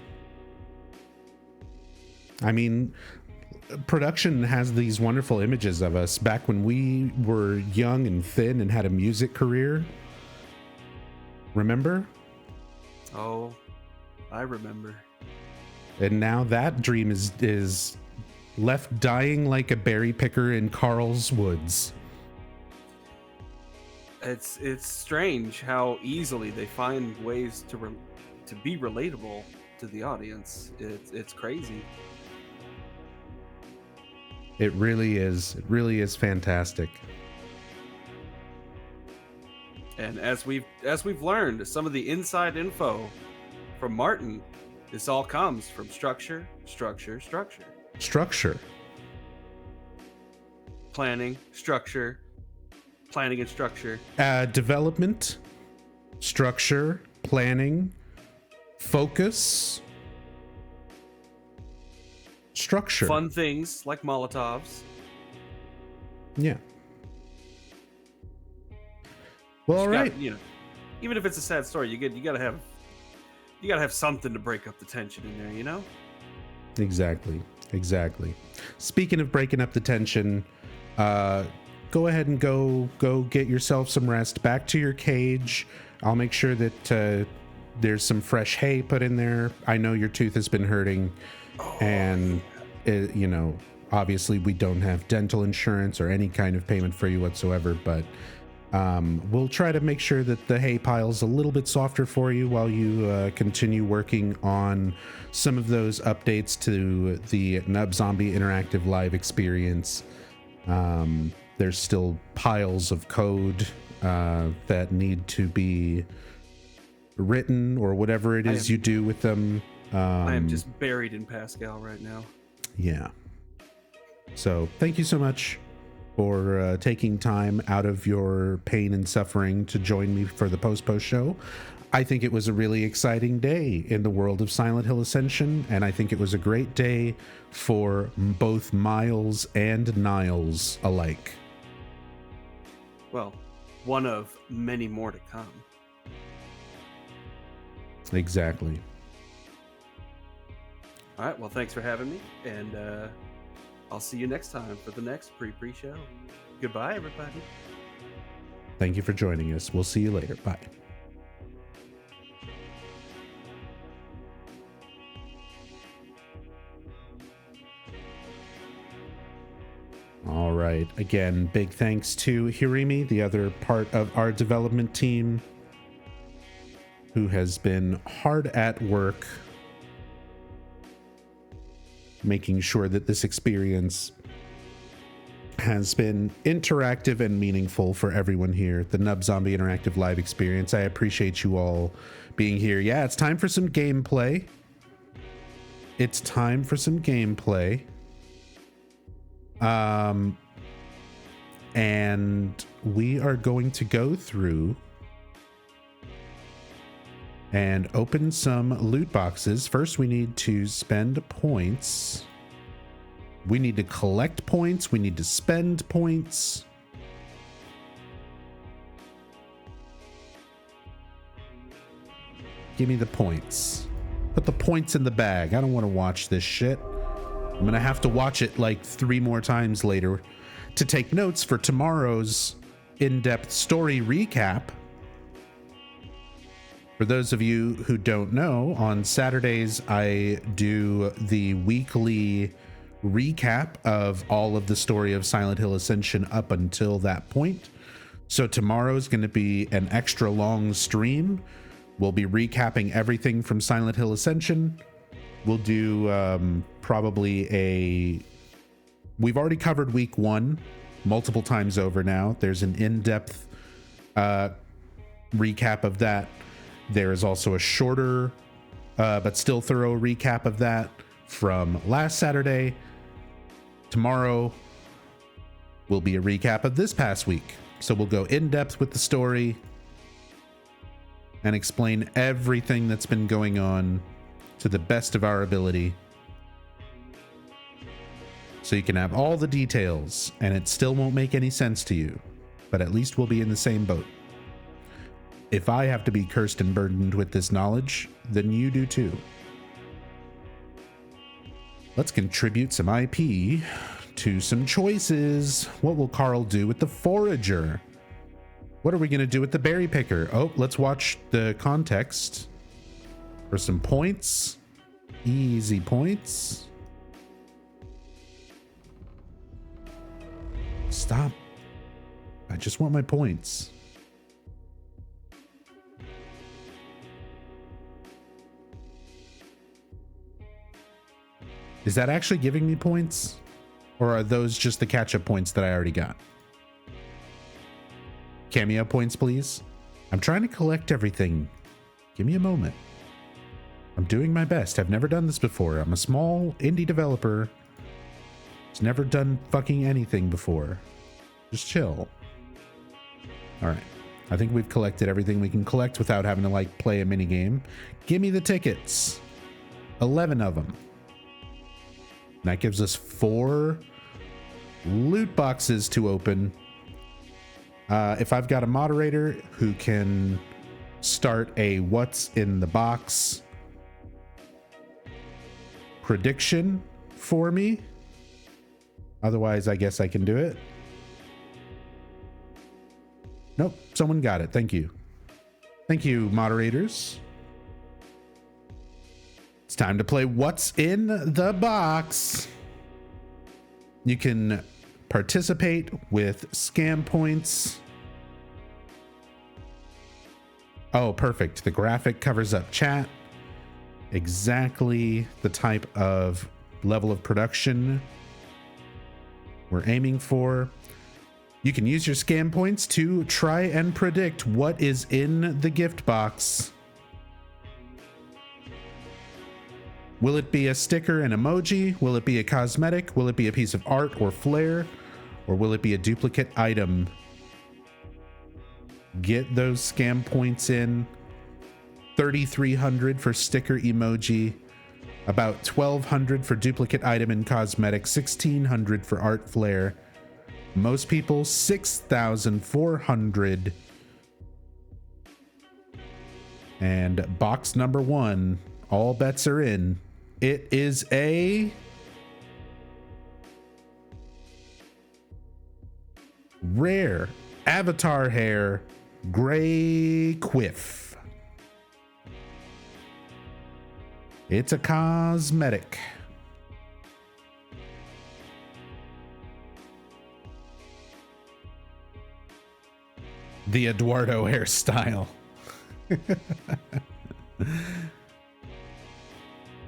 S1: I mean, production has these wonderful images of us back when we were young and thin and had a music career. Remember?
S2: Oh, I remember.
S1: And now that dream is left dying like a berry picker in Carl's woods.
S2: It's strange how easily they find ways to be relatable to the audience. It's crazy.
S1: It really is. It really is fantastic.
S2: And as we've learned, some of the inside info from Martin, this all comes from structure. Planning, structure. Planning and structure.
S1: Development, structure, planning, focus, structure.
S2: Fun things like Molotovs.
S1: Yeah. Well, all right.
S2: You know, even if it's a sad story, you gotta have something to break up the tension in there, you know?
S1: Exactly. Speaking of breaking up the tension, go ahead and go get yourself some rest. Back to your cage. I'll make sure that there's some fresh hay put in there. I know your tooth has been hurting, and you know, obviously we don't have dental insurance or any kind of payment for you whatsoever, but we'll try to make sure that the hay pile's a little bit softer for you while you continue working on some of those updates to the Nub Zombie Interactive Live experience. There's still piles of code that need to be written, or whatever it is you do with them.
S2: I am just buried in Pascal right now.
S1: Yeah. So thank you so much for taking time out of your pain and suffering to join me for the post show. I think it was a really exciting day in the world of Silent Hill Ascension, and I think it was a great day for both Miles and Niles alike.
S2: Well, one of many more to come.
S1: Exactly.
S2: All right, well, thanks for having me, and I'll see you next time for the next pre-show. Goodbye, everybody.
S1: Thank you for joining us. We'll see you later. Bye. All right. Again, big thanks to Hirimi, the other part of our development team, who has been hard at work making sure that this experience has been interactive and meaningful for everyone here. The Nub Zombie Interactive Live experience. I appreciate you all being here. Yeah, it's time for some gameplay. And we are going to go through and open some loot boxes. First, we need to spend points. We need to collect points. We need to spend points. Give me the points. Put the points in the bag. I don't want to watch this shit. I'm going to have to watch it like 3 more times later to take notes for tomorrow's in-depth story recap. For those of you who don't know, on Saturdays I do the weekly recap of all of the story of Silent Hill Ascension up until that point. So tomorrow is going to be an extra long stream. We'll be recapping everything from Silent Hill Ascension. We'll do we've already covered week 1 multiple times over now. There's an in-depth recap of that. There is also a shorter but still thorough recap of that from last Saturday. Tomorrow will be a recap of this past week. So we'll go in depth with the story and explain everything that's been going on to the best of our ability, so you can have all the details and it still won't make any sense to you, but at least we'll be in the same boat. If I have to be cursed and burdened with this knowledge, then you do too. Let's contribute some IP to some choices. What will Carl do with the forager? What are we going to do with the berry picker? Oh, let's watch the context for some points. Easy points. Stop. I just want my points. Is that actually giving me points? Or are those just the catch-up points that I already got? Cameo points, please. I'm trying to collect everything. Give me a moment. I'm doing my best. I've never done this before. I'm a small indie developer. It's never done fucking anything before. Just chill. All right. I think we've collected everything we can collect without having to like play a mini game. Give me the tickets. 11 of them. And that gives us 4 loot boxes to open. If I've got a moderator who can start a what's in the box prediction for me. Otherwise, I guess I can do it. Nope, someone got it. Thank you. Thank you, moderators. It's time to play What's in the Box. You can participate with scam points. Oh, perfect. The graphic covers up chat. Exactly the type of level of production we're aiming for. You can use your scam points to try and predict what is in the gift box. Will it be a sticker and emoji? Will it be a cosmetic? Will it be a piece of art or flair? Or will it be a duplicate item? Get those scam points in. 3,300 for sticker emoji, about 1,200 for duplicate item and cosmetic, 1,600 for art flair. Most people 6,400. And box number 1, all bets are in. It is a rare avatar hair gray quiff. It's a cosmetic. The Eduardo hairstyle.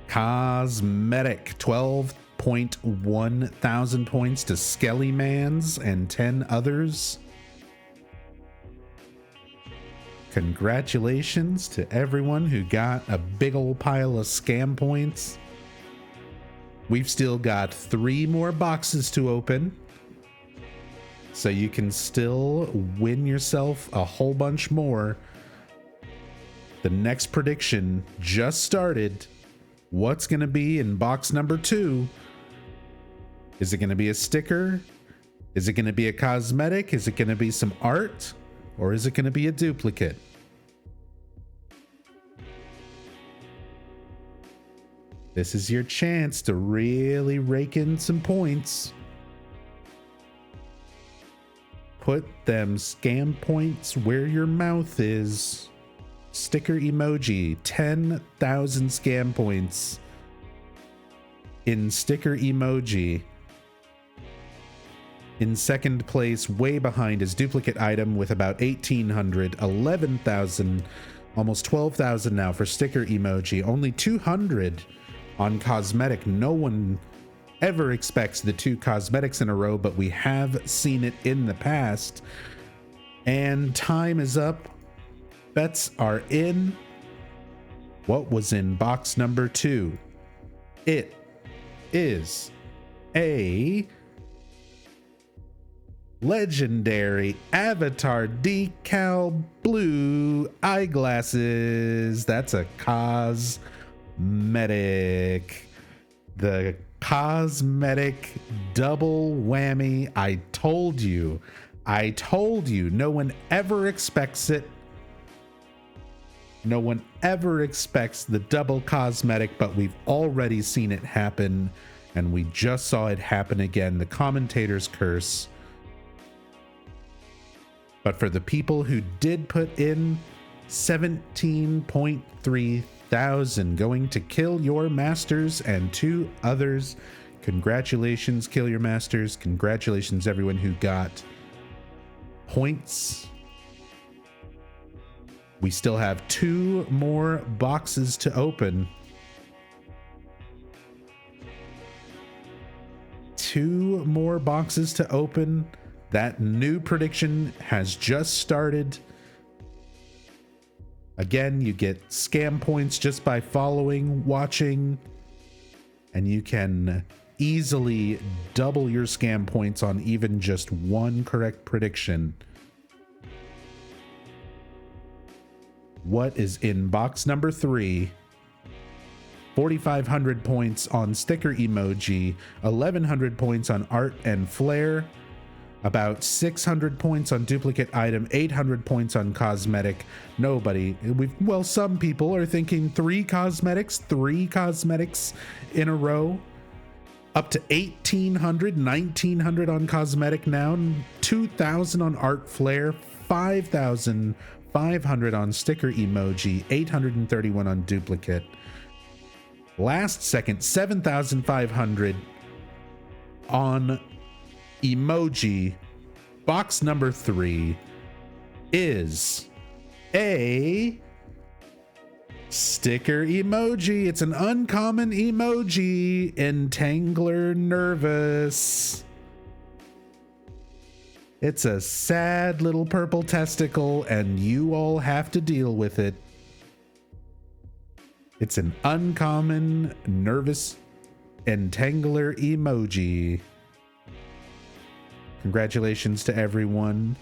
S1: Cosmetic. 12.1 thousand points to Skelly Mans and 10 others. Congratulations to everyone who got a big old pile of scam points. We've still got 3 more boxes to open, so you can still win yourself a whole bunch more. The next prediction just started. What's going to be in box number 2? Is it going to be a sticker? Is it going to be a cosmetic? Is it going to be some art? Or is it going to be a duplicate? This is your chance to really rake in some points. Put them scam points where your mouth is. Sticker emoji, 10,000 scam points in sticker emoji. In second place, way behind, is duplicate item with about 1,800, 11,000, almost 12,000 now for sticker emoji. Only 200 on cosmetic. No one ever expects the 2 cosmetics in a row, but we have seen it in the past. And time is up. Bets are in. What was in box number 2? It is a legendary avatar decal blue eyeglasses. That's a cosmetic. The cosmetic double whammy. I told you. No one ever expects it. No one ever expects the double cosmetic, but we've already seen it happen, and we just saw it happen again. The commentator's curse. But for the people who did put in 17.3 thousand going to Kill Your Masters and 2 others, congratulations, Kill Your Masters. Congratulations, everyone who got points. We still have 2 more boxes to open. 2 more boxes to open. That new prediction has just started. Again, you get scam points just by following, watching, and you can easily double your scam points on even just 1 correct prediction. What is in box number 3? 4,500 points on sticker emoji, 1,100 points on art and flair, About 600 points on duplicate item, 800 points on cosmetic. Nobody, well, some people are thinking three cosmetics in a row. Up to 1,800, 1,900 on cosmetic now, 2,000 on art flare, 5,500 on sticker emoji, 831 on duplicate. Last second, 7,500 on emoji. Box number 3 is a sticker emoji. It's an uncommon emoji. Entangler Nervous. It's a sad little purple testicle, and you all have to deal with it. It's an uncommon nervous entangler emoji. Congratulations to everyone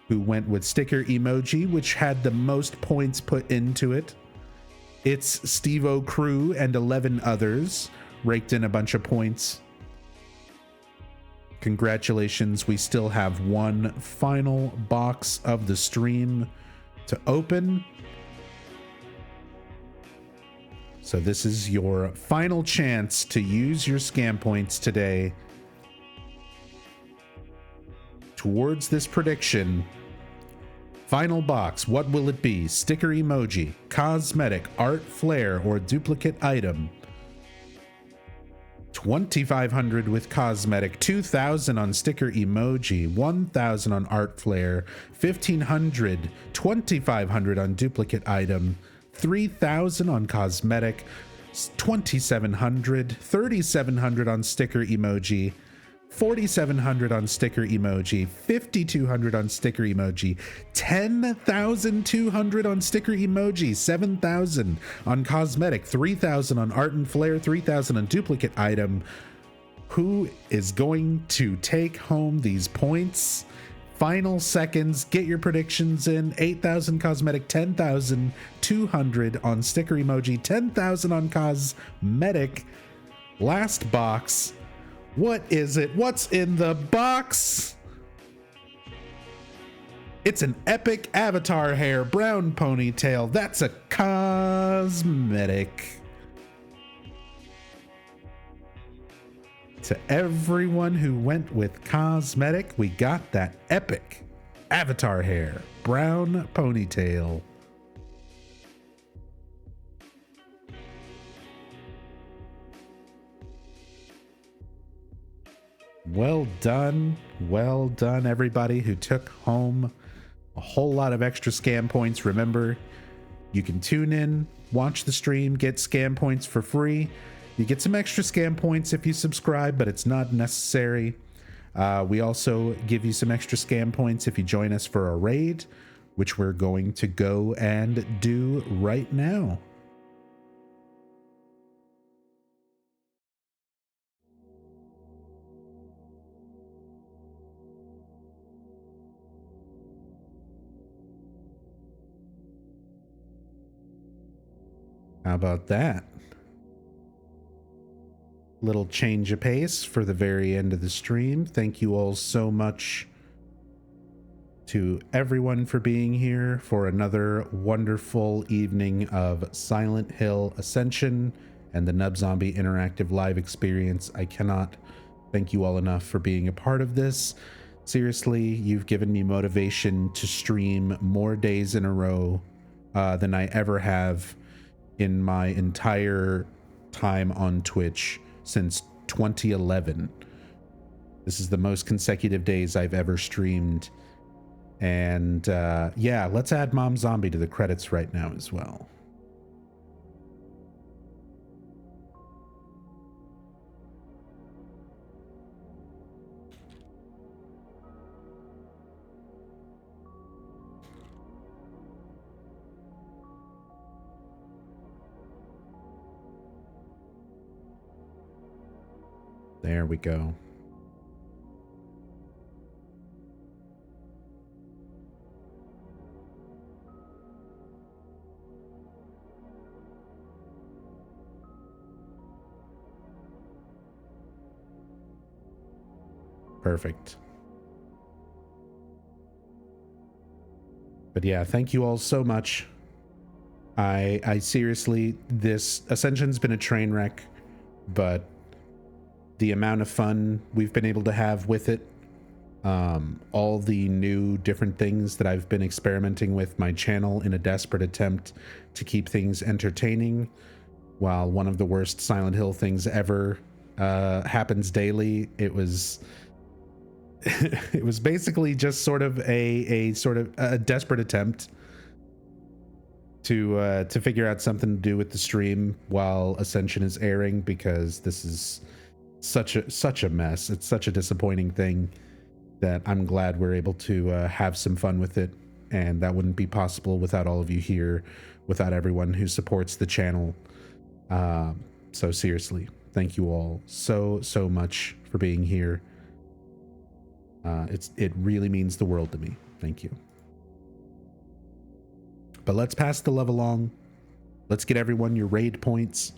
S1: who went with sticker emoji, which had the most points put into it. It's Steve-O Crew and 11 others raked in a bunch of points. Congratulations. We still have one final box of the stream to open. So this is your final chance to use your scam points today towards this prediction. Final box, what will it be? Sticker emoji, cosmetic, art flare, or duplicate item? 2,500 with cosmetic, 2,000 on sticker emoji, 1,000 on art flare, 1,500, 2,500 on duplicate item, 3,000 on cosmetic, 2,700, 3,700 on sticker emoji, 4,700 on sticker emoji, 5,200 on sticker emoji, 10,200 on sticker emoji, 7,000 on cosmetic, 3,000 on art and flare, 3,000 on duplicate item. Who is going to take home these points? Final seconds, get your predictions in. 8,000 cosmetic, 10,200 on sticker emoji, 10,000 on cosmetic. Last box. What is it? What's in the box? It's an epic avatar hair brown ponytail. That's a cosmetic. To everyone who went with cosmetic, we got that epic avatar hair brown ponytail. Well done, everybody who took home a whole lot of extra scam points. Remember, you can tune in, watch the stream, get scam points for free. You get some extra scam points if you subscribe, but it's not necessary. We also give you some extra scam points if you join us for a raid, which we're going to go and do right now. How about that? Little change of pace for the very end of the stream. Thank you all so much to everyone for being here for another wonderful evening of Silent Hill Ascension and the Nub Zombie Interactive Live experience. I cannot thank you all enough for being a part of this. Seriously, you've given me motivation to stream more days in a row than I ever have in my entire time on Twitch since 2011. This is the most consecutive days I've ever streamed. And yeah, let's add Mom Zombie to the credits right now as well. There we go. Perfect. But yeah, thank you all so much. I seriously, this Ascension's been a train wreck, but the amount of fun we've been able to have with it, all the new different things that I've been experimenting with my channel in a desperate attempt to keep things entertaining, while one of the worst Silent Hill things ever happens daily. It was it was basically just sort of a desperate attempt to figure out something to do with the stream while Ascension is airing, because this is such a mess. It's such a disappointing thing that I'm glad we're able to have some fun with it, and that wouldn't be possible without all of you here, without everyone who supports the channel. So seriously, thank you all so much for being here. It really means the world to me. Thank you. But let's pass the love along. Let's get everyone your raid points.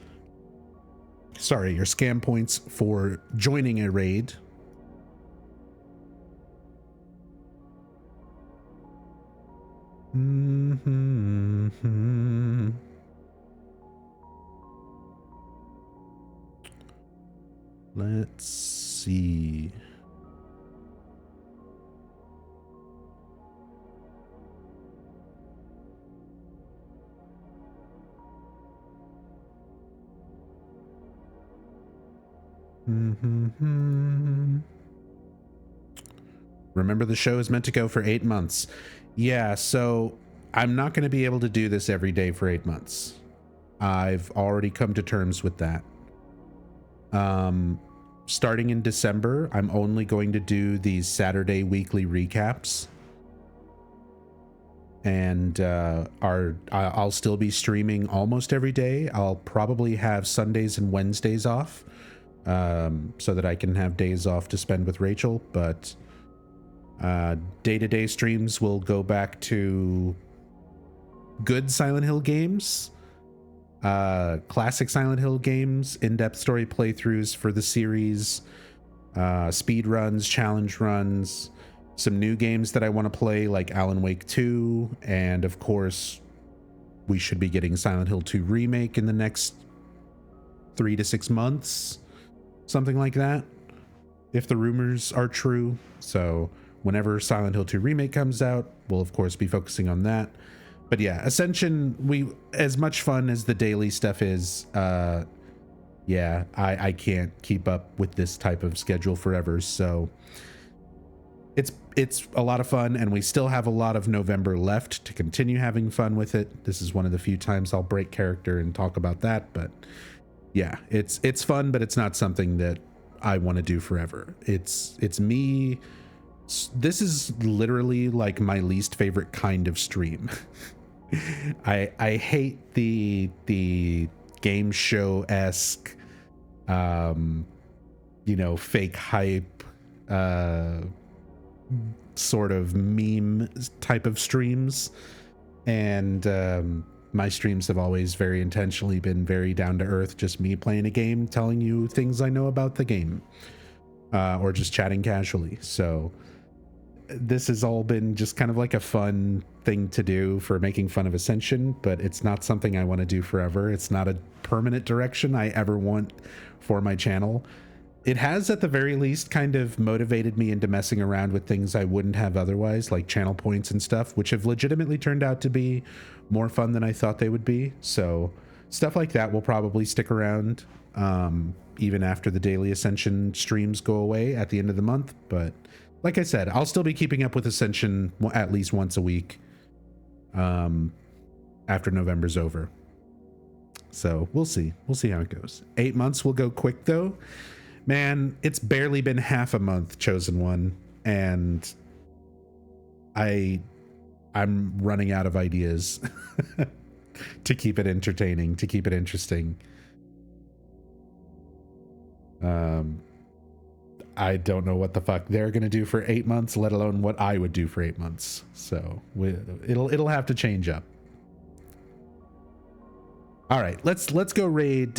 S1: Sorry, your scam points for joining a raid. Let's see. Remember, the show is meant to go for 8 months. Yeah, so I'm not going to be able to do this every day for 8 months. I've already come to terms with that. Starting in December, I'm only going to do these Saturday weekly recaps. And I'll still be streaming almost every day. I'll probably have Sundays and Wednesdays off, so that I can have days off to spend with Rachel. But day-to-day streams will go back to good Silent Hill games, classic Silent Hill games, in-depth story playthroughs for the series, speed runs, challenge runs, some new games that I want to play, like Alan Wake 2, and of course we should be getting Silent Hill 2 remake in the next 3 to 6 months, something like that, if the rumors are true. So whenever Silent Hill 2 remake comes out, we'll of course be focusing on that. But yeah, Ascension, as much fun as the daily stuff is, yeah, I can't keep up with this type of schedule forever. So it's a lot of fun, and we still have a lot of November left to continue having fun with it. This is one of the few times I'll break character and talk about that, but yeah, it's fun, but it's not something that I want to do forever. It's me. This is literally like my least favorite kind of stream. I hate the game show-esque, fake hype, sort of meme type of streams. And my streams have always very intentionally been very down to earth, just me playing a game, telling you things I know about the game, or just chatting casually. So this has all been just kind of like a fun thing to do for making fun of Ascension, but it's not something I want to do forever. It's not a permanent direction I ever want for my channel. It has, at the very least, kind of motivated me into messing around with things I wouldn't have otherwise, like channel points and stuff, which have legitimately turned out to be more fun than I thought they would be. So stuff like that will probably stick around, even after the daily Ascension streams go away at the end of the month. But like I said, I'll still be keeping up with Ascension at least once a week after November's over. So we'll see. We'll see how it goes. 8 months will go quick, though. Man, it's barely been half a month, Chosen One, and I'm running out of ideas to keep it entertaining, to keep it interesting. I don't know what the fuck they're gonna do for 8 months, let alone what I would do for 8 months. So it'll have to change up. All right, let's go raid.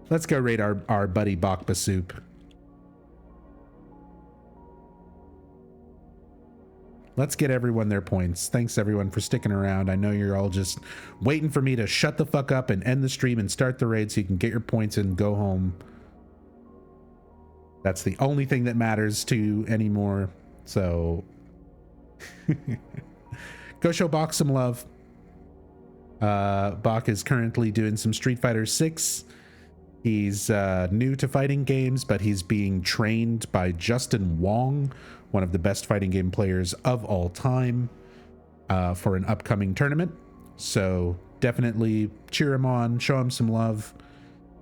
S1: Let's go raid our buddy Bakba Soup. let's get everyone their points. Thanks everyone for sticking around. I know you're all just waiting for me to shut the fuck up and end the stream and start the raid so you can get your points and go home. That's the only thing that matters to you anymore. So go show Bach some love. Bach is currently doing some Street Fighter 6. He's new to fighting games, but he's being trained by Justin Wong, one of the best fighting game players of all time, for an upcoming tournament. So definitely cheer him on, show him some love,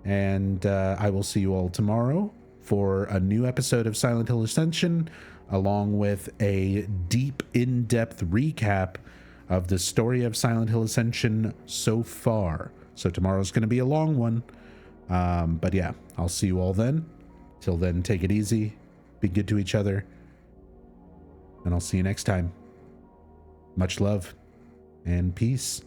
S1: and I will see you all tomorrow for a new episode of Silent Hill Ascension, along with a deep, in-depth recap of the story of Silent Hill Ascension so far. So tomorrow's going to be a long one. But yeah, I'll see you all then. Till then, take it easy, be good to each other, and I'll see you next time. Much love and peace.